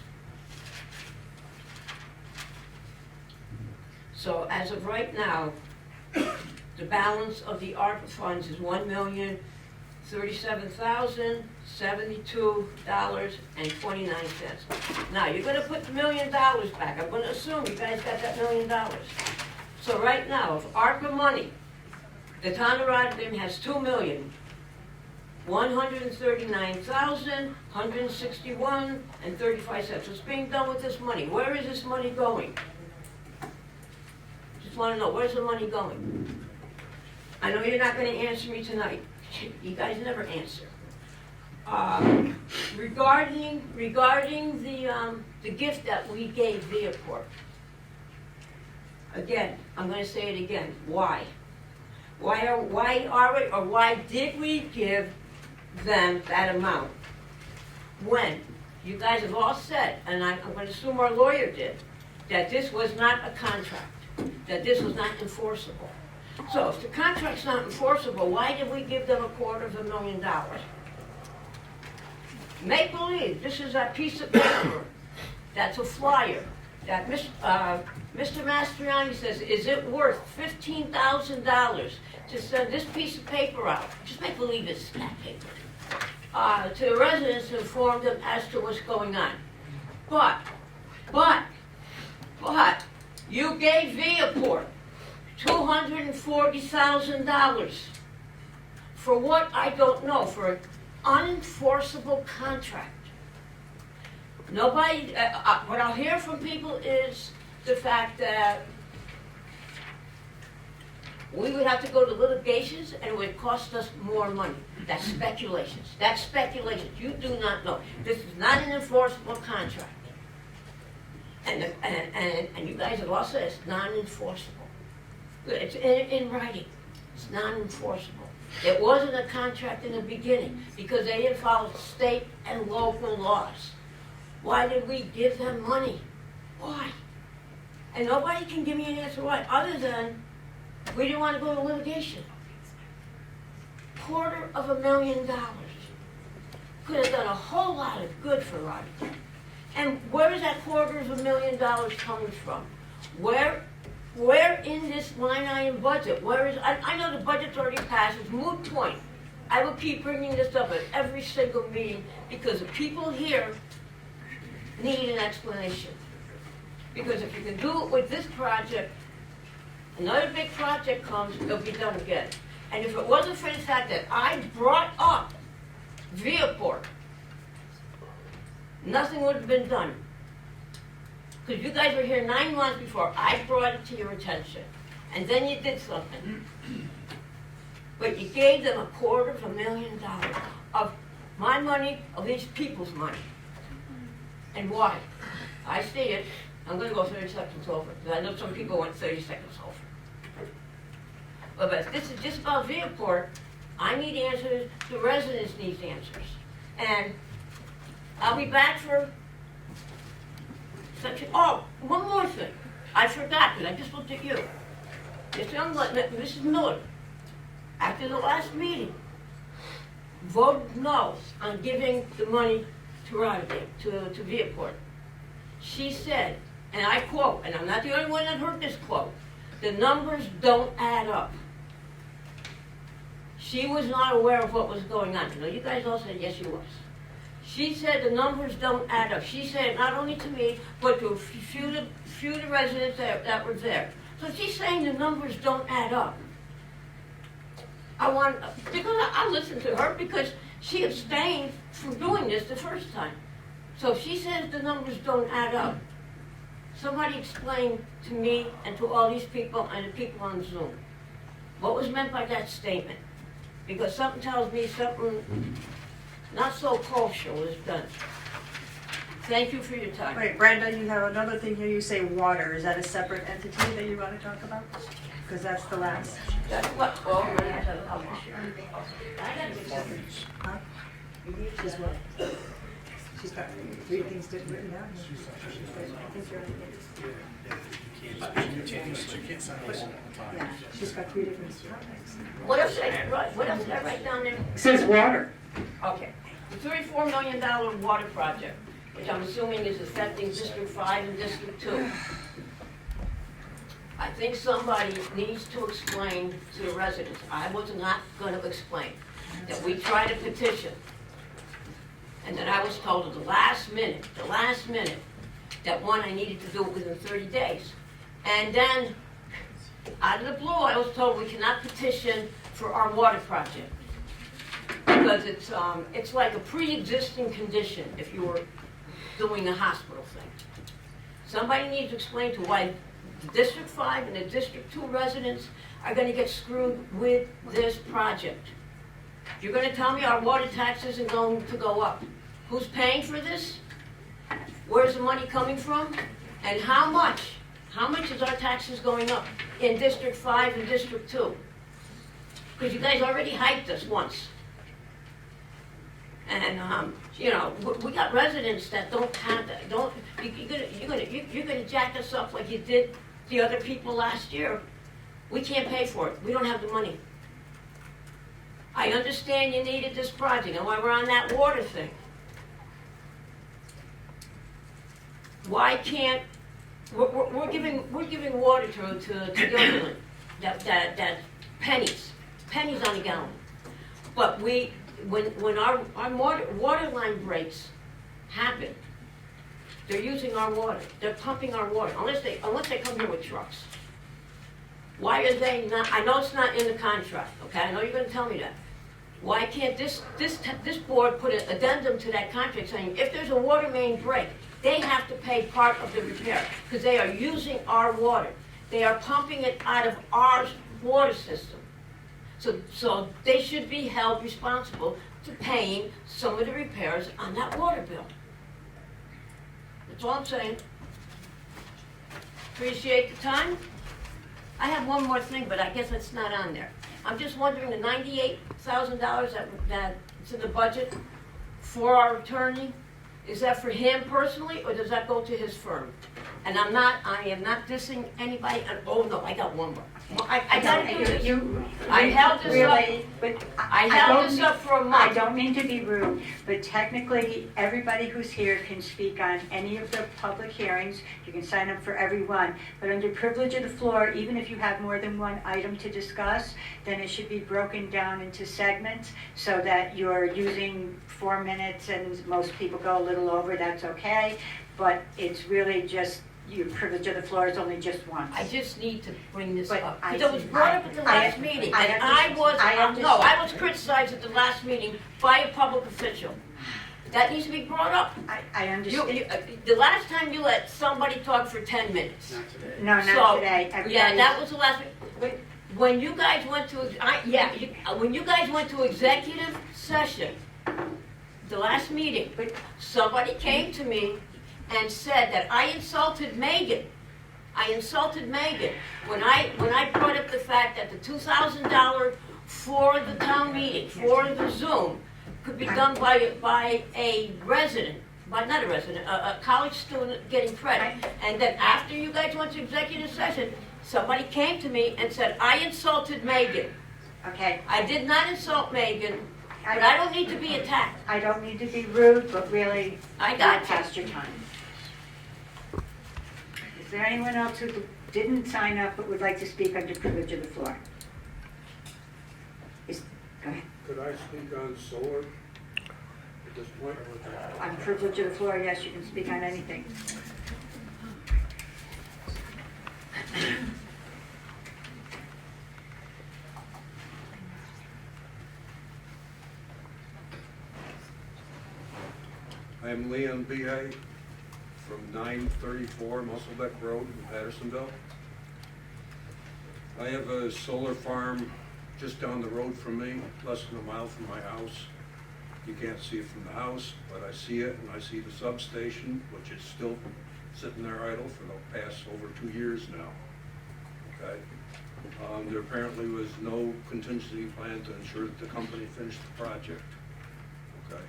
So as of right now, the balance of the ARPA funds is $1,037,072.29. Now, you're gonna put the $1 million back. I'm gonna assume you guys got that $1 million. So right now, if ARPA money, the town of Rotterdam has $2,139,161.35. What's being done with this money? Where is this money going? Just wanna know, where's the money going? I know you're not gonna answer me tonight. You guys never answer. Regarding the gift that we gave Viaport. Again, I'm gonna say it again. Why? Why did we give them that amount? When you guys have all said, and I'm gonna assume our lawyer did, that this was not a contract, that this was not enforceable. So if the contract's not enforceable, why did we give them $250,000? Make believe, this is a piece of paper, that's a flyer, that Mr. Mastriani says, is it worth $15,000 to send this piece of paper out? Just make believe it's that paper. To the residents to inform them as to what's going on. But, you gave Viaport $240,000 for what I don't know, for an unenforceable contract. Nobody, what I'll hear from people is the fact that we would have to go to litigations and it would cost us more money. That's speculations. That's speculation. You do not know. This is not an enforceable contract. And you guys have all said it's non-enforceable. It's in writing. It's non-enforceable. It wasn't a contract in the beginning because they didn't follow state and local laws. Why did we give them money? Why? And nobody can give me an answer why, other than we didn't want to go to litigation. $250,000 could have done a whole lot of good for Rotterdam. And where is that $250,000 coming from? Where in this line item budget? Where is? I know the budget's already passed. It's moot point. I will keep bringing this up at every single meeting because the people here need an explanation. Because if you can do it with this project, another big project comes, it'll be done again. And if it wasn't for the fact that I brought up Viaport, nothing would have been done. Because you guys were here 9 months before I brought it to your attention. And then you did something. But you gave them $250,000 of my money, of these people's money. And why? I see it. I'm gonna go 30 seconds over, because I know some people want 30 seconds over. But if this is just about Viaport, I need answers, the residents need answers. And I'll be back for section, oh, one more thing. I forgot, because I just looked at you. This young lady, Mrs. Miller, after the last meeting, voted no on giving the money to Rotterdam, to Viaport. She said, and I quote, and I'm not the only one that heard this quote, the numbers don't add up. She was not aware of what was going on. You know, you guys all said yes, she was. She said the numbers don't add up. She said it not only to me, but to a few of the residents that were there. So she's saying the numbers don't add up. Because I listened to her because she abstained from doing this the first time. So if she says the numbers don't add up, somebody explain to me and to all these people and the people on Zoom, what was meant by that statement? Because something tells me something not so kosher was done. Thank you for your time. Wait, Brenda, you have another thing here, you say water. Is that a separate entity that you want to talk about? Because that's the last. That's what, oh, I have a couple. Huh? She's what? She's got 3 things written down. I think you're yeah, she's got 3 different topics. What else did I write down there? It says water. Okay. The $34 million water project, which I'm assuming is affecting District 5 and District 2. I think somebody needs to explain to the residents, I was not going to explain, that we tried to petition, and that I was told at the last minute, that one, I needed to do it within 30 days. And then, out of the blue, I was told we cannot petition for our water project. Because it's like a pre-existing condition if you were doing a hospital thing. Somebody needs to explain to why the District 5 and the District 2 residents are going to get screwed with this project. You're going to tell me our water tax isn't going to go up. Who's paying for this? Where's the money coming from? And how much? How much is our taxes going up in District 5 and District 2? Because you guys already hyped us once. And, you know, we got residents that don't have that. You're gonna jack us up like you did the other people last year. We can't pay for it. We don't have the money. I understand you needed this project and why we're on that water thing. Why can't we're giving water to Gilliland that pennies on a gallon, but when our water line breaks happen, they're using our water. They're pumping our water unless they come here with trucks. Why are they not? I know it's not in the contract. Okay, I know you're going to tell me that. Why can't this board put an addendum to that contract saying if there's a water main break, they have to pay part of the repair because they are using our water. They are pumping it out of our water system. So they should be held responsible to paying some of the repairs on that water bill. That's all I'm saying. Appreciate the time. I have one more thing, but I guess it's not on there. I'm just wondering the $98,000 that's in the budget for our attorney, is that for him personally or does that go to his firm? And I am not dissing anybody. Oh no, I got one more. I gotta do this. I held this up for a month. I don't mean to be rude, but technically, everybody who's here can speak on any of the public hearings. You can sign up for every one. But under privilege of the floor, even if you have more than one item to discuss, then it should be broken down into segments so that you're using 4 minutes and most people go a little over, that's okay. But it's really just, your privilege of the floor is only just once. I just need to bring this But up. I- Because it was brought up at the last meeting, and I was criticized at the last meeting by a public official. That needs to be brought up. I understand. The last time you let somebody talk for 10 minutes. No, not So, today. Yeah, that was the last, when you guys went to, when you guys went to executive session, the last meeting, somebody came to me and said that I insulted Megan. When I brought up the fact that the $2,000 for the town meeting, for the Zoom, could be done by a resident, not a resident, a college student getting credit. And then after you guys went to executive session, somebody came to me and said, I insulted Megan. Okay. I did not insult Megan, but I don't need to be attacked. I don't need to be rude, but really, I got you. past your time. Is there anyone else who didn't sign up but would like to speak under privilege of the floor? Go ahead. Could I speak on solar at this point? On privilege of the floor, yes, you can speak on anything. I'm Leon B.A. from 934 Musclebeck Road in Pattersonville. I have a solar farm just down the road from me, less than a mile from my house. You can't see it from the house, but I see it, and I see the substation, which is still sitting there idle for the past over 2 years now. Okay? There apparently was no contingency plan to ensure that the company finished the project. Okay?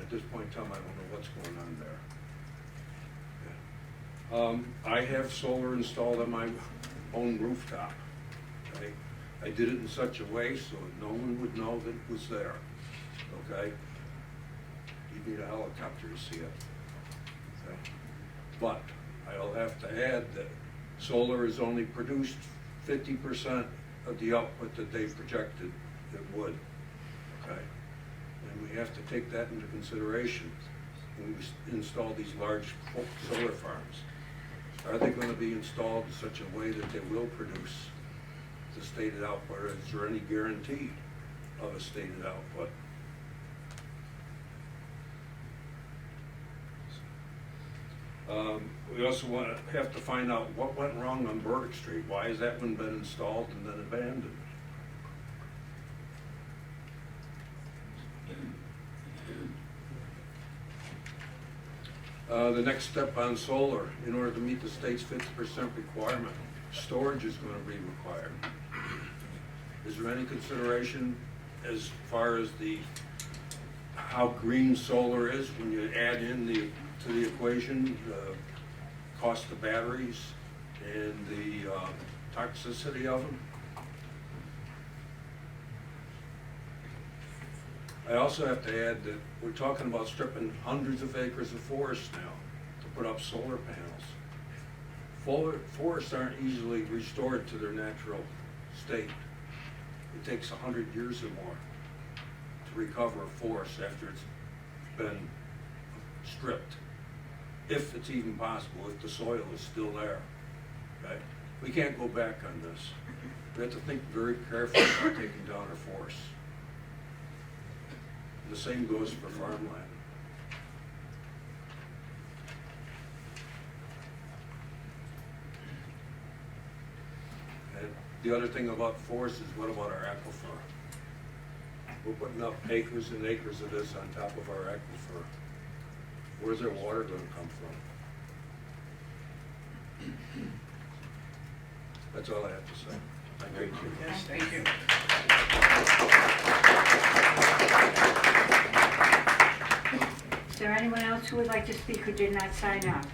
At this point in time, I don't know what's going on there. I have solar installed on my own rooftop. Okay? I did it in such a way so that no one would know that it was there. Okay? You need a helicopter to see it. Okay? But I'll have to add that solar has only produced 50% of the output that they projected it would. Okay? And we have to take that into consideration when we install these large solar farms. Are they going to be installed in such a way that they will produce the stated output, or is there any guarantee of a stated output? We also have to find out what went wrong on Burdick Street. Why has that one been installed and then abandoned? The next step on solar, in order to meet the state's 50% requirement, storage is going to be required. Is there any consideration as far as how green solar is when you add in to the equation the cost of batteries and the toxicity of them? I also have to add that we're talking about stripping hundreds of acres of forest now to put up solar panels. Forests aren't easily restored to their natural state. It takes 100 years or more to recover a forest after it's been stripped, if it's even possible, if the soil is still there. Okay? We can't go back on this. We have to think very carefully about taking down our forests. The same goes for farmland. And the other thing about forests is, what about our aquifer? We're putting up acres and acres of this on top of our aquifer. Where's our water going to come from? That's all I have to say. Thank you. Yes, thank you. Is there anyone else who would like to speak who did not sign up?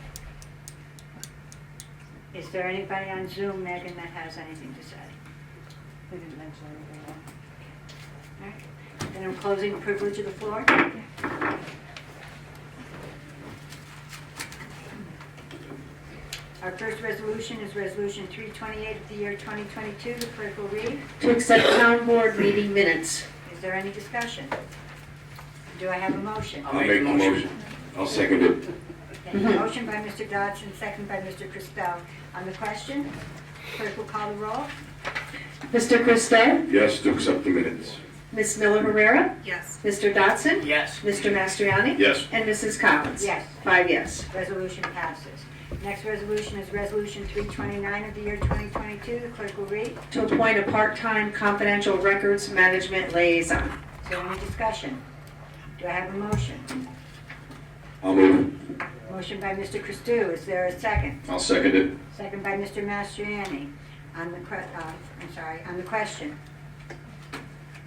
Is there anybody on Zoom, Megan, that has anything to say? We didn't mention anything. All right. Then I'm closing the privilege of the floor. Our first resolution is Resolution 328 of the year 2022. The clerk will read. To accept town board meeting minutes. Is there any discussion? Do I have a motion? I'll make the motion. I'll second it. Okay, motion by Mr. Dodson, second by Mr. Christel. On the question, clerk will call the roll. Mr. Christel? Yes, to accept the minutes. Ms. Miller Herrera? Yes. Mr. Dotson? Yes. Mr. Mastriani? Yes. And Mrs. Collins? Yes. 5 yes. Resolution passes. Next resolution is Resolution 329 of the year 2022. The clerk will read. To appoint a part-time confidential records management liaison. Is there any discussion? Do I have a motion? I'll move. Motion by Mr. Christou. Is there a second? I'll second it. Second by Mr. Mastriani. On the question.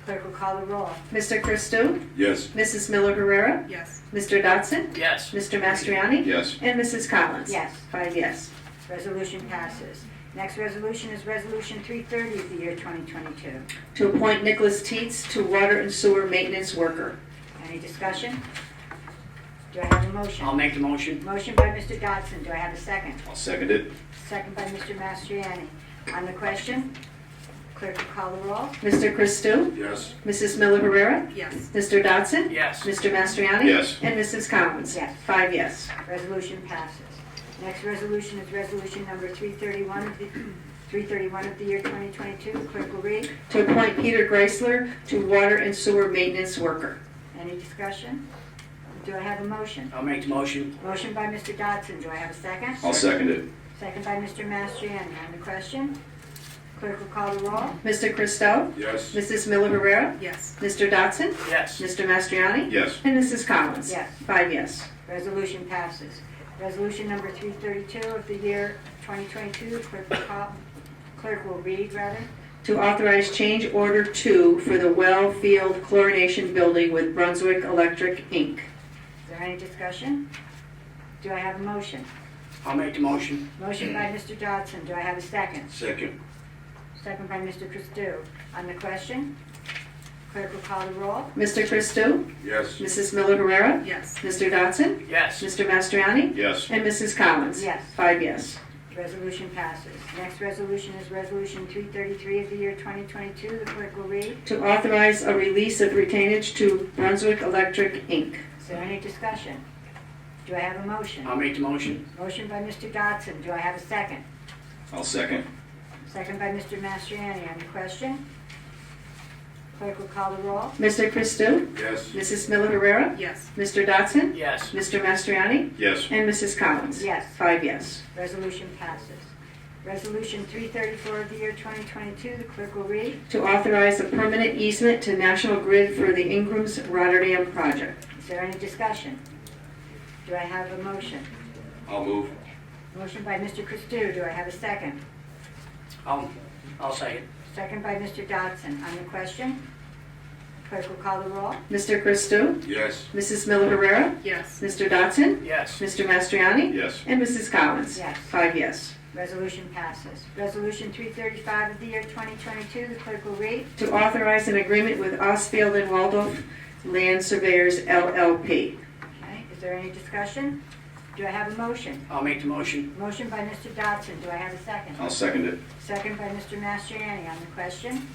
Clerk will call the roll. Mr. Christou? Yes. Mrs. Miller Herrera? Yes. Mr. Dotson? Yes. Mr. Mastriani? Yes. And Mrs. Collins? Yes. 5 yes. Resolution passes. Next resolution is Resolution 330 of the year 2022. To appoint Nicholas Teets to water and sewer maintenance worker. Any discussion? Do I have a motion? I'll make the motion. Motion by Mr. Dotson. Do I have a second? I'll second it. Second by Mr. Mastriani. On the question, clerk will call the roll. Mr. Christou? Yes. Mrs. Miller Herrera? Yes. Mr. Dotson? Yes. Mr. Mastriani? Yes. And Mrs. Collins? Yes. 5 yes. Resolution passes. Next resolution is resolution number 331 of the year 2022. The clerk will read. To appoint Peter Greisler to water and sewer maintenance worker. Any discussion? Do I have a motion? I'll make the motion. Motion by Mr. Dotson. Do I have a second? I'll second it. Second by Mr. Mastriani. On the question, clerk will call the roll. Mr. Christou? Yes. Mrs. Miller Herrera? Yes. Mr. Dotson? Yes. Mr. Mastriani? Yes. And Mrs. Collins? Yes. 5 yes. Resolution passes. Resolution number 332 of the year 2022. Clerk will read, rather. To authorize change order 2 for the well field chlorination building with Brunswick Electric, Inc. Is there any discussion? Do I have a motion? I'll make the motion. Motion by Mr. Dodson. Do I have a second? Second. Second by Mr. Christou. On the question, clerk will call the roll. Mr. Christou? Yes. Mrs. Miller Herrera? Yes. Mr. Dotson? Yes. Mr. Mastriani? Yes. And Mrs. Collins? Yes. 5 yes. Resolution passes. Next resolution is Resolution 333 of the year 2022. The clerk will read. To authorize a release of retainage to Brunswick Electric, Inc. Is there any discussion? Do I have a motion? I'll make the motion. Motion by Mr. Dodson. Do I have a second? I'll second. Second by Mr. Mastriani. On the question, clerk will call the roll. Mr. Christou? Yes. Mrs. Miller Herrera? Yes. Mr. Dotson? Yes. Mr. Mastriani? Yes. And Mrs. Collins? Yes. 5 yes. Resolution passes. Resolution 334 of the year 2022. The clerk will read. To authorize a permanent easement to National Grid for the Ingram's Rotterdam project. Is there any discussion? Do I have a motion? I'll move. Motion by Mr. Christou. Do I have a second? I'll second. Second by Mr. Dodson. On the question, clerk will call the roll. Mr. Christou? Yes. Mrs. Miller Herrera? Yes. Mr. Dotson? Yes. Mr. Mastriani? Yes. And Mrs. Collins? Yes. 5 yes. Resolution passes. Resolution 335 of the year 2022. The clerk will read. To authorize an agreement with Osfield and Waldorf Land Surveyors LLP. Okay. Is there any discussion? Do I have a motion? I'll make the motion. Motion by Mr. Dodson. Do I have a second? I'll second it. Second by Mr. Mastriani. On the question,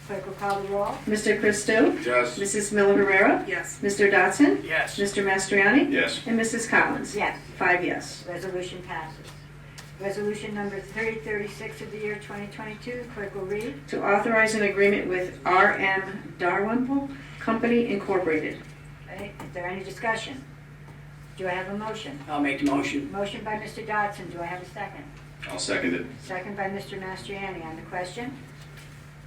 clerk will call the roll. Mr. Christou? Yes. Mrs. Miller Herrera? Yes. Mr. Dotson? Yes. Mr. Mastriani? Yes. And Mrs. Collins? Yes. 5 yes. Resolution passes. Resolution number 336 of the year 2022. The clerk will read. To authorize an agreement with R.M. Darwinple Company Incorporated. Okay. Is there any discussion? Do I have a motion? I'll make the motion. Motion by Mr. Dodson. Do I have a second? I'll second it. Second by Mr. Mastriani. On the question,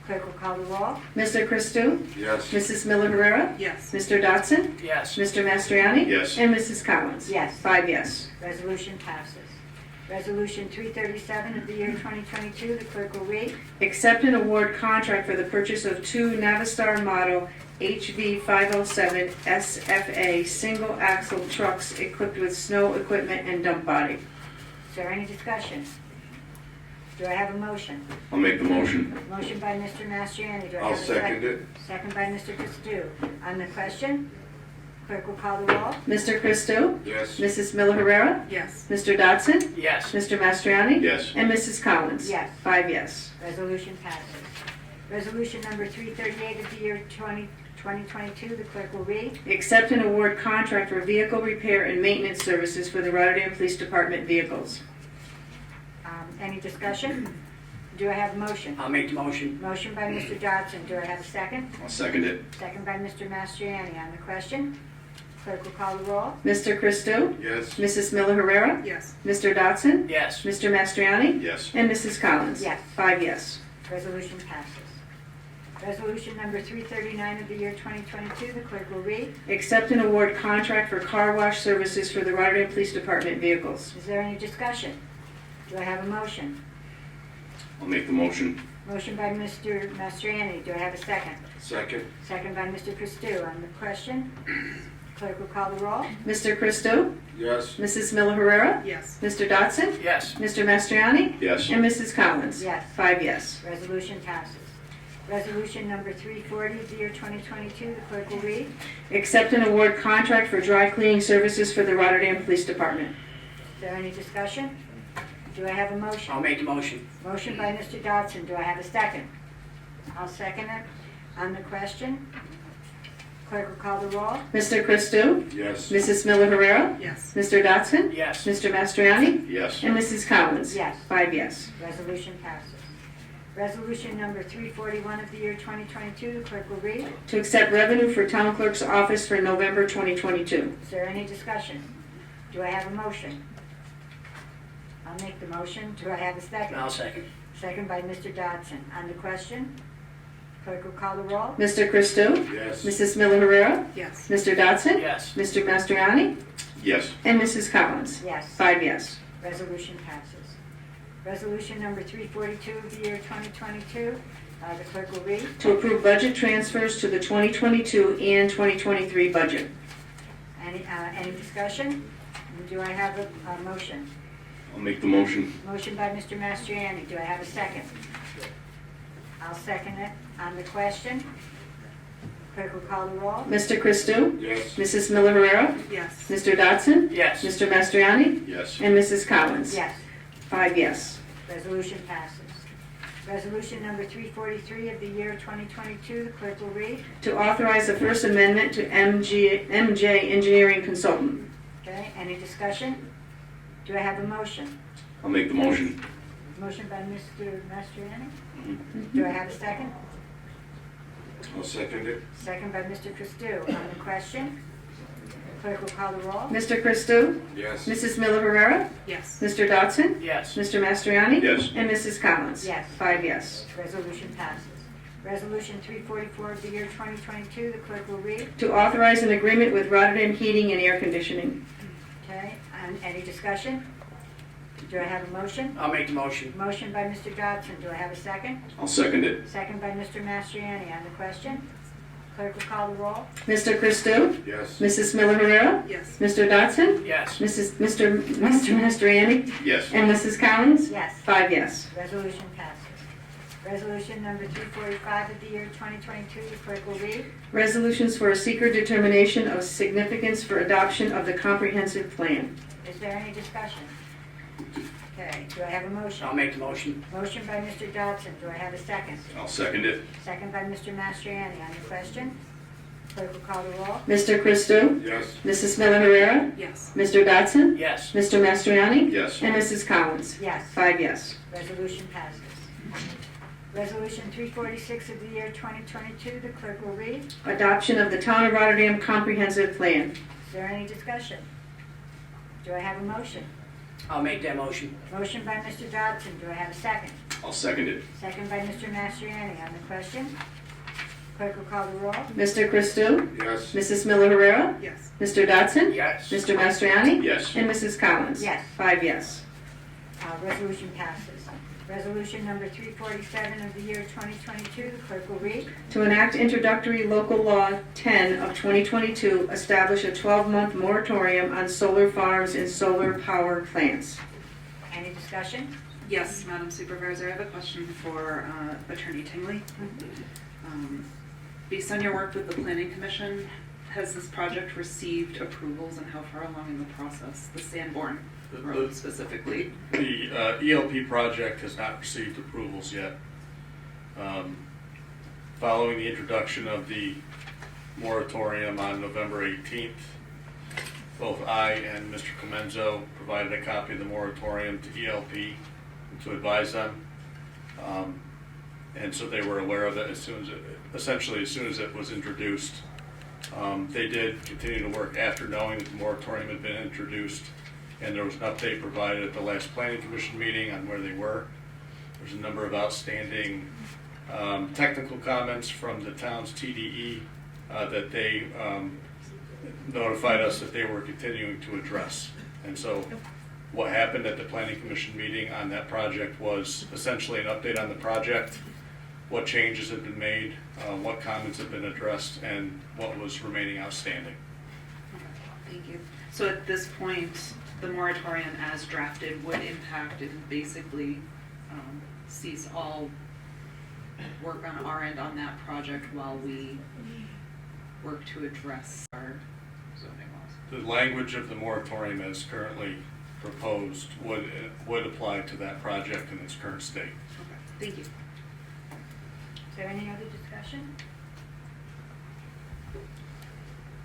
clerk will call the roll. Mr. Christou? Yes. Mrs. Miller Herrera? Yes. Mr. Dotson? Yes. Mr. Mastriani? Yes. And Mrs. Collins? Yes. 5 yes. Resolution passes. Resolution 337 of the year 2022. The clerk will read. Accept and award contract for the purchase of 2 Navistar Model HV507 SFA single-axle trucks equipped with snow equipment and dump body. Is there any discussion? Do I have a motion? I'll make the motion. Motion by Mr. Mastriani. Do I I'll have a second? second it. Second by Mr. Christou. On the question, clerk will call the roll. Mr. Christou? Yes. Mrs. Miller Herrera? Yes. Mr. Dotson? Yes. Mr. Mastriani? Yes. And Mrs. Collins? Yes. 5 yes. Resolution passes. Resolution number 338 of the year 2022. The clerk will read. Accept and award contract for vehicle repair and maintenance services for the Rotterdam Police Department vehicles. Any discussion? Do I have a motion? I'll make the motion. Motion by Mr. Dodson. Do I have a second? I'll second it. Second by Mr. Mastriani. On the question, clerk will call the roll. Mr. Christou? Yes. Mrs. Miller Herrera? Yes. Mr. Dodson? Yes. Mr. Mastriani? Yes. And Mrs. Collins? Yes. 5 yes. Resolution passes. Resolution number 339 of the year 2022, the clerk will read. Accept and award contract for car wash services for the Rotterdam Police Department vehicles. Is there any discussion? Do I have a motion? I'll make the motion. Motion by Mr. Mastriani. Do I have a second? Second. Second by Mr. Christou. On the question, clerk will call the roll. Mr. Christou? Yes. Mrs. Miller Herrera? Yes. Mr. Dodson? Yes. Mr. Mastriani? Yes. And Mrs. Collins? Yes. 5 yes. Resolution passes. Resolution number 340 of the year 2022, the clerk will read. Accept and award contract for dry cleaning services for the Rotterdam Police Department. Is there any discussion? Do I have a motion? I'll make the motion. Motion by Mr. Dodson. Do I have a second? I'll second it. On the question, clerk will call the roll. Mr. Christou? Yes. Mrs. Miller Herrera? Yes. Mr. Dodson? Yes. Mr. Mastriani? Yes. And Mrs. Collins? Yes. 5 yes. Resolution passes. Resolution number 341 of the year 2022, the clerk will read. To accept revenue for town clerk's office for November 2022. Is there any discussion? Do I have a motion? I'll make the motion. Do I have a second? I'll second. Second by Mr. Dodson. On the question, clerk will call the roll. Mr. Christou? Yes. Mrs. Miller Herrera? Yes. Mr. Dodson? Yes. Mr. Mastriani? Yes. And Mrs. Collins? Yes. 5 yes. Resolution passes. Resolution number 342 of the year 2022, the clerk will read. To approve budget transfers to the 2022 and 2023 budget. Any discussion? Do I have a motion? I'll make the motion. Motion by Mr. Mastriani. Do I have a second? I'll second it. On the question, clerk will call the roll. Mr. Christou? Yes. Mrs. Miller Herrera? Yes. Mr. Dodson? Yes. Mr. Mastriani? Yes. And Mrs. Collins? Yes. 5 yes. Resolution passes. Resolution number 343 of the year 2022, the clerk will read. To authorize the First Amendment to MJ Engineering Consultant. Okay, any discussion? Do I have a motion? I'll make the motion. Motion by Mr. Mastriani. Mhm. Do I have a second? I'll second it. Second by Mr. Christou. On the question, clerk will call the roll. Mr. Christou? Yes. Mrs. Miller Herrera? Yes. Mr. Dodson? Yes. Mr. Mastriani? Yes. And Mrs. Collins? Yes. 5 yes. Resolution passes. Resolution 344 of the year 2022, the clerk will read. To authorize an agreement with Rotterdam Heating and Air Conditioning. Okay, and any discussion? Do I have a motion? I'll make the motion. Motion by Mr. Dodson. Do I have a second? I'll second it. Second by Mr. Mastriani. On the question, clerk will call the roll. Mr. Christou? Yes. Mrs. Miller Herrera? Yes. Mr. Dodson? Yes. Mr. Mastriani? Yes. And Mrs. Collins? Yes. 5 yes. Resolution passes. Resolution number 345 of the year 2022, the clerk will read. Resolutions for a secret determination of significance for adoption of the comprehensive plan. Is there any discussion? Okay, do I have a motion? I'll make the motion. Motion by Mr. Dodson. Do I have a second? I'll second it. Second by Mr. Mastriani. On the question, clerk will call the roll. Mr. Christou? Yes. Mrs. Miller Herrera? Yes. Mr. Dodson? Yes. Mr. Mastriani? Yes. And Mrs. Collins? Yes. 5 yes. Resolution passes. Resolution 346 of the year 2022, the clerk will read. Adoption of the Town of Rotterdam Comprehensive Plan. Is there any discussion? Do I have a motion? I'll make that motion. Motion by Mr. Dodson. Do I have a second? I'll second it. Second by Mr. Mastriani. On the question, clerk will call the roll. Mr. Christou? Yes. Mrs. Miller Herrera? Yes. Mr. Dodson? Yes. Mr. Mastriani? Yes. And Mrs. Collins? Yes. 5 yes. Resolution passes. Resolution number 347 of the year 2022, the clerk will read. To enact introductory local law 10 of 2022, establish a 12-month moratorium on solar farms and solar power plants. Any discussion? Yes, Madam Supervisor, I have a question for Attorney Tingley. Based on your work with the Planning Commission, has this project received approvals and how far along in the process, the Sanborn Road specifically? The ELP project has not received approvals yet. Following the introduction of the moratorium on November 18th, both I and Mr. Comenzo provided a copy of the moratorium to ELP to advise them. And so they were aware of it as soon as it was introduced. They did continue to work after knowing that the moratorium had been introduced, and there was an update provided at the last planning commission meeting on where they were. There's a number of outstanding technical comments from the town's TDE that they notified us that they were continuing to address. And so what happened at the planning commission meeting on that project was essentially an update on the project, what changes have been made, what comments have been addressed, and what was remaining outstanding. Thank you. So at this point, the moratorium as drafted would impact and basically cease all work on our end on that project while we work to address our zoning laws. The language of the moratorium as currently proposed would apply to that project in its current state. Okay. Thank you. Is there any other discussion?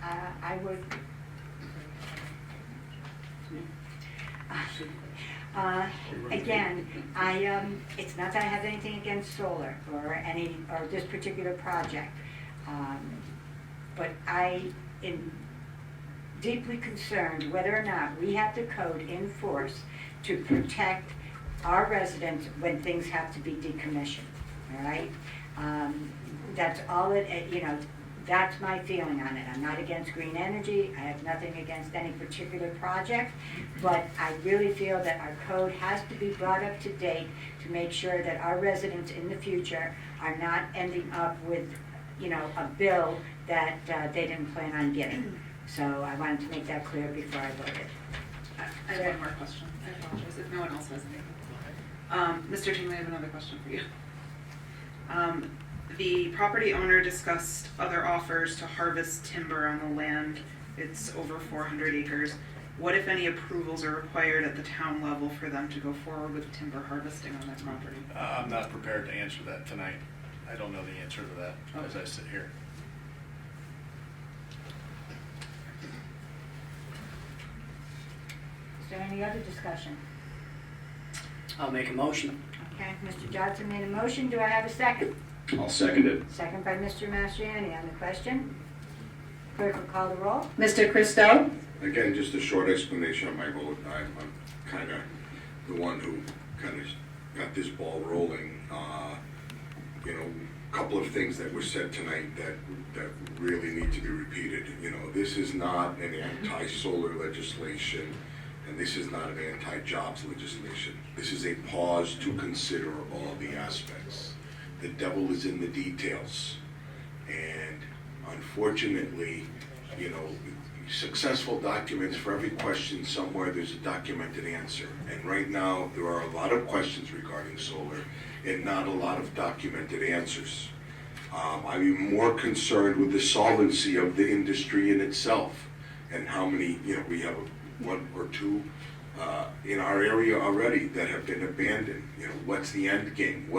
I would. Again, it's not that I have anything against solar or this particular project, but I am deeply concerned whether or not we have the code in force to protect our residents when things have to be decommissioned, all right? That's all that's my feeling on it. I'm not against green energy. I have nothing against any particular project, but I really feel that our code has to be brought up to date to make sure that our residents in the future are not ending up with, a bill that they didn't plan on getting. So I wanted to make that clear before I voted. I have one more question. I apologize if no one else has anything. Mr. Tingley, I have another question for you. The property owner discussed other offers to harvest timber on the land. It's over 400 acres. What, if any, approvals are required at the town level for them to go forward with timber harvesting on that property? I'm not prepared to answer that tonight. I don't know the answer to that as I sit here. Is there any other discussion? I'll make a motion. Okay, Mr. Johnson made a motion. Do I have a second? I'll second it. Second by Mr. Mastriani on the question. Clerk will call the roll. Mr. Christo? Again, just a short explanation on my vote. I'm kind of the one who kind of got this ball rolling. A couple of things that were said tonight that really need to be repeated. This is not an anti-solar legislation, and this is not an anti-jobs legislation. This is a pause to consider all the aspects. The devil is in the details, and unfortunately, successful documents, for every question somewhere there's a documented answer, and right now there are a lot of questions regarding solar and not a lot of documented answers. I'm even more concerned with the solvency of the industry in itself and how many, we have one or two in our area already that have been abandoned. What's the end game?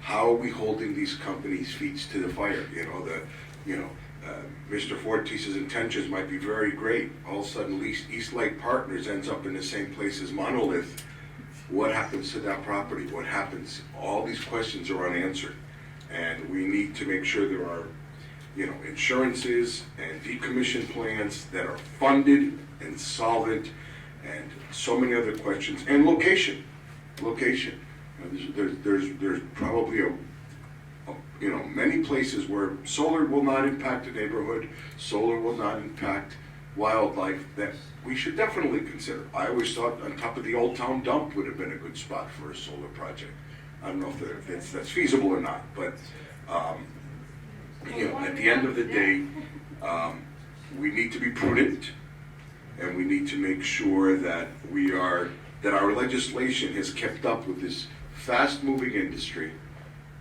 How are we holding these companies' feet to the fire? Mr. Fortis's intentions might be very great. All of a sudden, East Lake Partners ends up in the same place as Monolith. What happens to that property? What happens? All these questions are unanswered, and we need to make sure there are, insurances and decommission plans that are funded and solvent, and so many other questions. And location. There's probably many places where solar will not impact a neighborhood, solar will not impact wildlife, that we should definitely consider. I always thought on top of the Old Town dump would have been a good spot for a solar project. I don't know if that's feasible or not, but at the end of the day, we need to be prudent, and we need to make sure that our legislation has kept up with this fast-moving industry,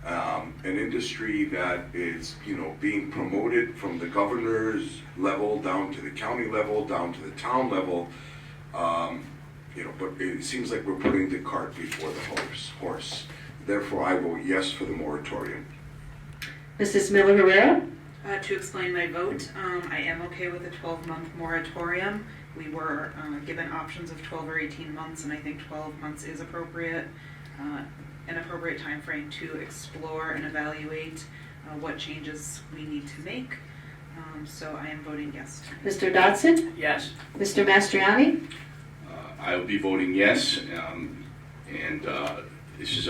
an industry that is, being promoted from the governor's level down to the county level, down to the town level, but it seems like we're putting the cart before the horse. Therefore, I vote yes for the moratorium. Mrs. Miller Herrera? To explain my vote, I am okay with a 12-month moratorium. We were given options of 12 or 18 months, and I think 12 months is appropriate. an appropriate timeframe to explore and evaluate what changes we need to make. So I am voting yes. Mr. Dodson? Yes. Mr. Mastriani? I will be voting yes, and it's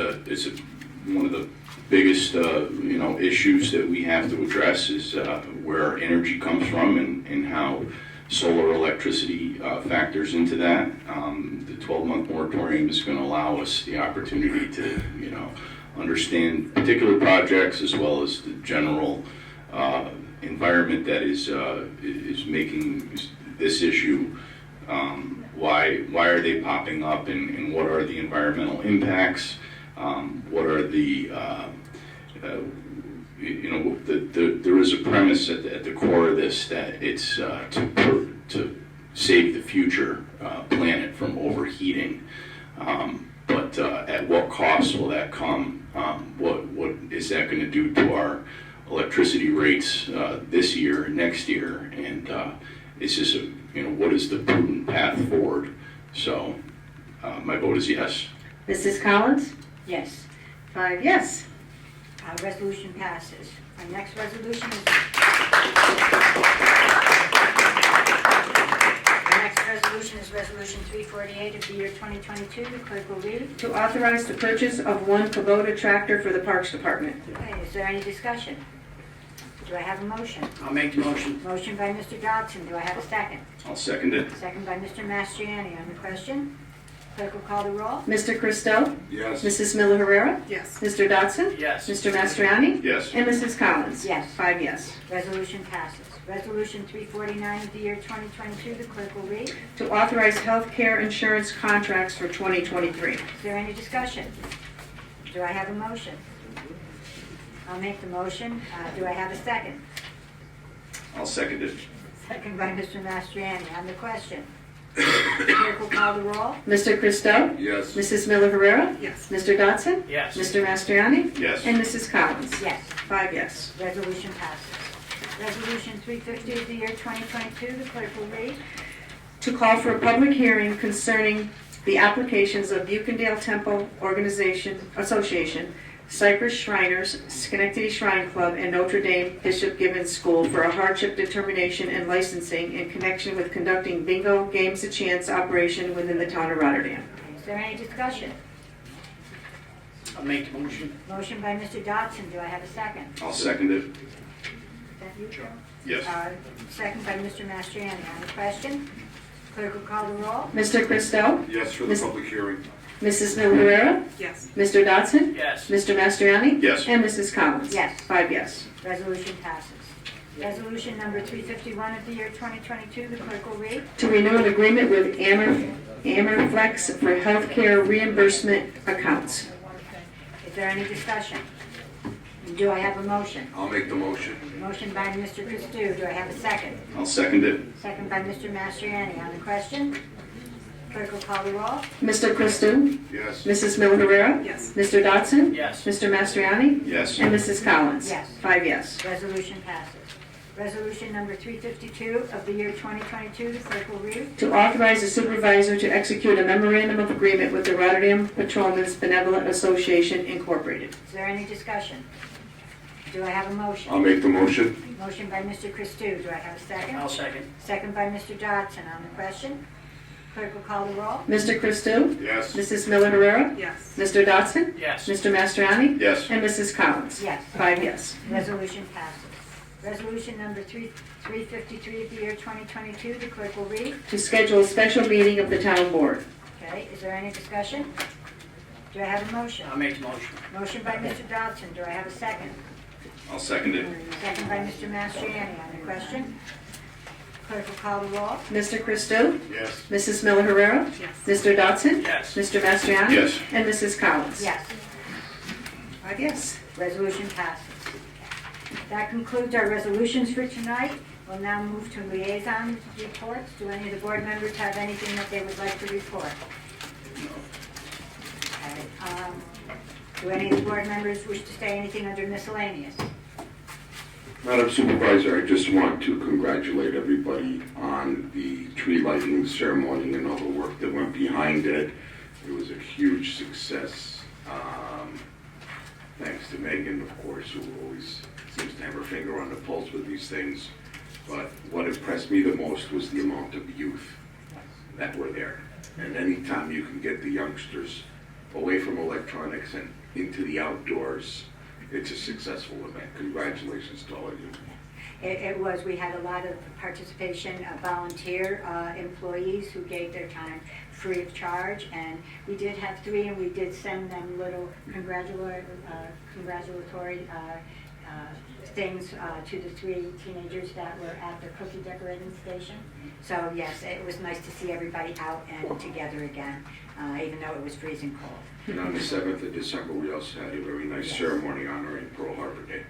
one of the biggest issues that we have to address is where our energy comes from and how solar electricity factors into that. The 12-month moratorium is going to allow us the opportunity to understand particular projects as well as the general environment that is making this issue. Why are they popping up, and what are the environmental impacts? What are the there is a premise at the core of this that it's to save the future planet from overheating. But at what cost will that come? What is that going to do to our electricity rates this year, next year, and it's just what is the prudent path forward? So my vote is yes. Mrs. Collins? Yes. 5 yes. Resolution passes. Our next resolution is... Our next resolution is Resolution 348 of the year 2022. The clerk will read. To authorize the purchase of one Kubota tractor for the Parks Department. Okay, is there any discussion? Do I have a motion? I'll make the motion. Motion by Mr. Dodson. Do I have a second? I'll second it. Second by Mr. Mastriani. On the question, clerk will call the roll. Mr. Christo? Yes. Mrs. Miller Herrera? Yes. Mr. Dodson? Yes. Mr. Mastriani? Yes. And Mrs. Collins? Yes. 5 yes. Resolution passes. Resolution 349 of the year 2022. The clerk will read. To authorize health care insurance contracts for 2023. Is there any discussion? Do I have a motion? I'll make the motion. Do I have a second? I'll second it. Second by Mr. Mastriani. On the question, clerk will call the roll. Mr. Christo? Yes. Mrs. Miller Herrera? Yes. Mr. Dodson? Yes. Mr. Mastriani? Yes. And Mrs. Collins? Yes. 5 yes. Resolution passes. Resolution 350 of the year 2022. The clerk will read. To call for a public hearing concerning the applications of Buchendale Temple Association, Cypress Shriners, Schenectady Shrine Club, and Notre Dame Bishop Gibbons School for a hardship determination and licensing in connection with conducting bingo games of chance operation within the town of Rotterdam. Is there any discussion? I'll make the motion. Motion by Mr. Dodson. Do I have a second? I'll second it. Is that you, Joe? Yes. Second by Mr. Mastriani. On the question, clerk will call the roll. Mr. Christo? Yes for the public hearing. Mrs. Miller Herrera? Yes. Mr. Dodson? Yes. Mr. Mastriani? Yes. And Mrs. Collins? Yes. 5 yes. Resolution passes. Resolution number 351 of the year 2022. The clerk will read. To renew an agreement with Amorflex for healthcare reimbursement accounts. Is there any discussion? Do I have a motion? I'll make the motion. Motion by Mr. Christou. Do I have a second? I'll second it. Second by Mr. Mastriani. On the question, clerk will call the roll. Mr. Christou? Yes. Mrs. Miller Herrera? Yes. Mr. Dodson? Yes. Mr. Mastriani? Yes. And Mrs. Collins? Yes. 5 yes. Resolution passes. Resolution number 352 of the year 2022. The clerk will read. To authorize the supervisor to execute a memorandum of agreement with the Rotterdam Patrolmen's Benevolent Association, Incorporated. Is there any discussion? Do I have a motion? I'll make the motion. Motion by Mr. Christou. Do I have a second? I'll second. Second by Mr. Dodson. On the question, clerk will call the roll. Mr. Christou? Yes. Mrs. Miller Herrera? Yes. Mr. Dodson? Yes. Mr. Mastriani? Yes. And Mrs. Collins? Yes. 5 yes. Resolution passes. Resolution number 353 of the year 2022. The clerk will read. To schedule a special meeting of the town board. Okay, is there any discussion? Do I have a motion? I'll make the motion. Motion by Mr. Dodson. Do I have a second? I'll second it. Second by Mr. Mastriani. On the question, clerk will call the roll. Mr. Christou? Yes. Mrs. Miller Herrera? Yes. Mr. Dodson? Yes. Mr. Mastriani? Yes. And Mrs. Collins? Yes. 5 yes. Resolution passes. That concludes our resolutions for tonight. We'll now move to liaison reports. Do any of the board members have anything that they would like to report? Okay. Do any of the board members wish to say anything under miscellaneous? Madam Supervisor, I just want to congratulate everybody on the tree lighting ceremony and all the work that went behind it. It was a huge success. Thanks to Megan, of course, who always seems to have her finger on the pulse with these things. But what impressed me the most was the amount of youth that were there. And anytime you can get the youngsters away from electronics and into the outdoors, it's a successful event. Congratulations to all of you. It was, we had a lot of participation, volunteer employees who gave their time free of charge, and we did have 3, and we did send them little congratulatory things to the 3 teenagers that were at the cookie decorating station. So yes, it was nice to see everybody out and together again, even though it was freezing cold. And on the 7th of December, we also had a very nice ceremony honoring Pearl Harbor Day.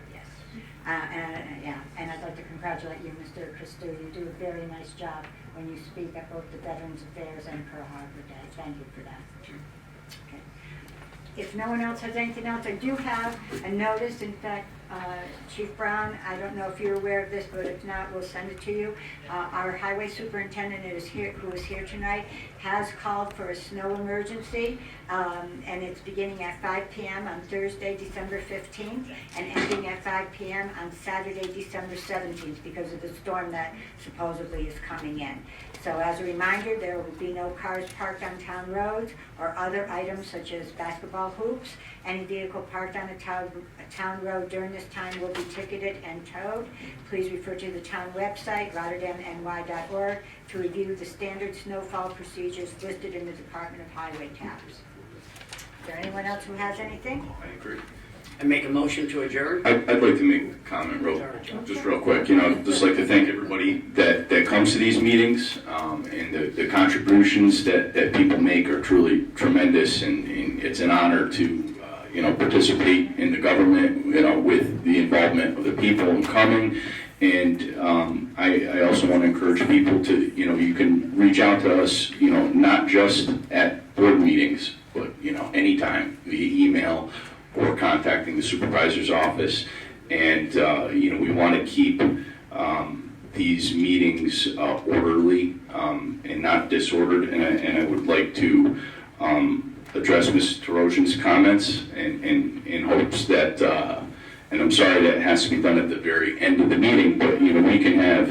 And I'd like to congratulate you, Mr. Christou. You do a very nice job when you speak at both the Veterans Affairs and Pearl Harbor Day. Thank you for that. Okay. If no one else has anything else, I do have a notice. In fact, Chief Brown, I don't know if you're aware of this, but if not, we'll send it to you. Our highway superintendent who is here tonight, has called for a snow emergency, and it's beginning at 5 p.m. on Thursday, December 15th, and ending at 5 p.m. on Saturday, December 17th, because of the storm that supposedly is coming in. So as a reminder, there will be no cars parked on town roads or other items such as basketball hoops. Any vehicle parked on a town road during this time will be ticketed and towed. Please refer to the town website, rotterdamny.org, to review the standard snowfall procedures listed in the Department of Highway tabs. Is there anyone else who has anything? I agree. I make a motion to adjourn? I'd like to make a comment just real quick. Just like to thank everybody that comes to these meetings, and the contributions that people make are truly tremendous, and it's an honor to participate in the government, with the involvement of the people in coming. And I also want to encourage people to, you can reach out to us, not just at board meetings, but, anytime via email or contacting the supervisor's office. And, we want to keep these meetings orderly and not disordered. And I would like to address Ms. Tarosian's comments in hopes that, and I'm sorry that it has to be done at the very end of the meeting, but we can have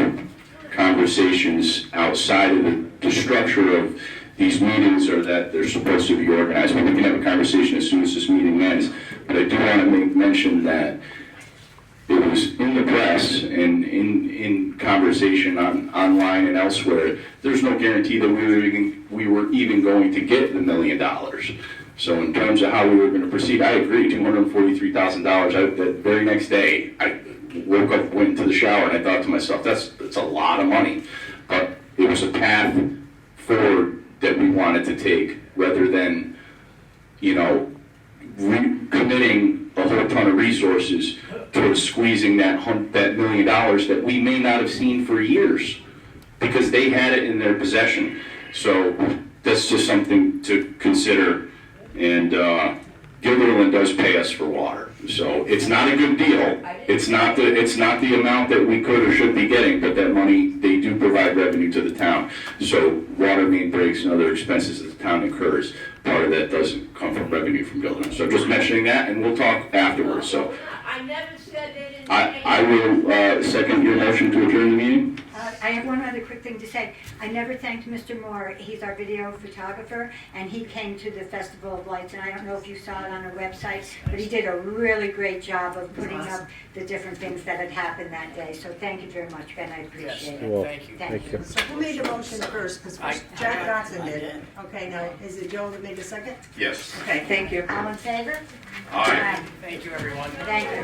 conversations outside of the structure of these meetings, or that they're supposed to be organized. But we can have a conversation as soon as this meeting ends. But I do want to mention that it was in the press and in conversation online and elsewhere. There's no guarantee that we were even going to get the $1 million. So in terms of how we were going to proceed, I agree. $243,000. The very next day, I woke up, went into the shower, and I thought to myself, that's a lot of money. But it was a path forward that we wanted to take, rather than, committing a whole ton of resources towards squeezing that $1 million that we may not have seen for years, because they had it in their possession. So that's just something to consider. And Gilderland does pay us for water, so it's not a good deal. It's not the amount that we could or should be getting, but that money, they do provide revenue to the town. So water main breaks and other expenses that the town incurs, part of that doesn't come from revenue from Gilderland. So just mentioning that, and we'll talk afterwards. So I never said they didn't. I will second your motion to adjourn the meeting. I have one other quick thing to say. I never thanked Mr. Moore. He's our video photographer, and he came to the Festival of Lights, and I don't know if you saw it on our website, but he did a really great job of putting up the different things that had happened that day. So thank you very much, Ben. I appreciate it. Thank you. Thank you. So who made the motion first? Because Jack Dotson did. Okay, now, is it Joe that made the second? Yes. Okay, thank you. All in favor? Aye. Thank you, everyone. Thank you.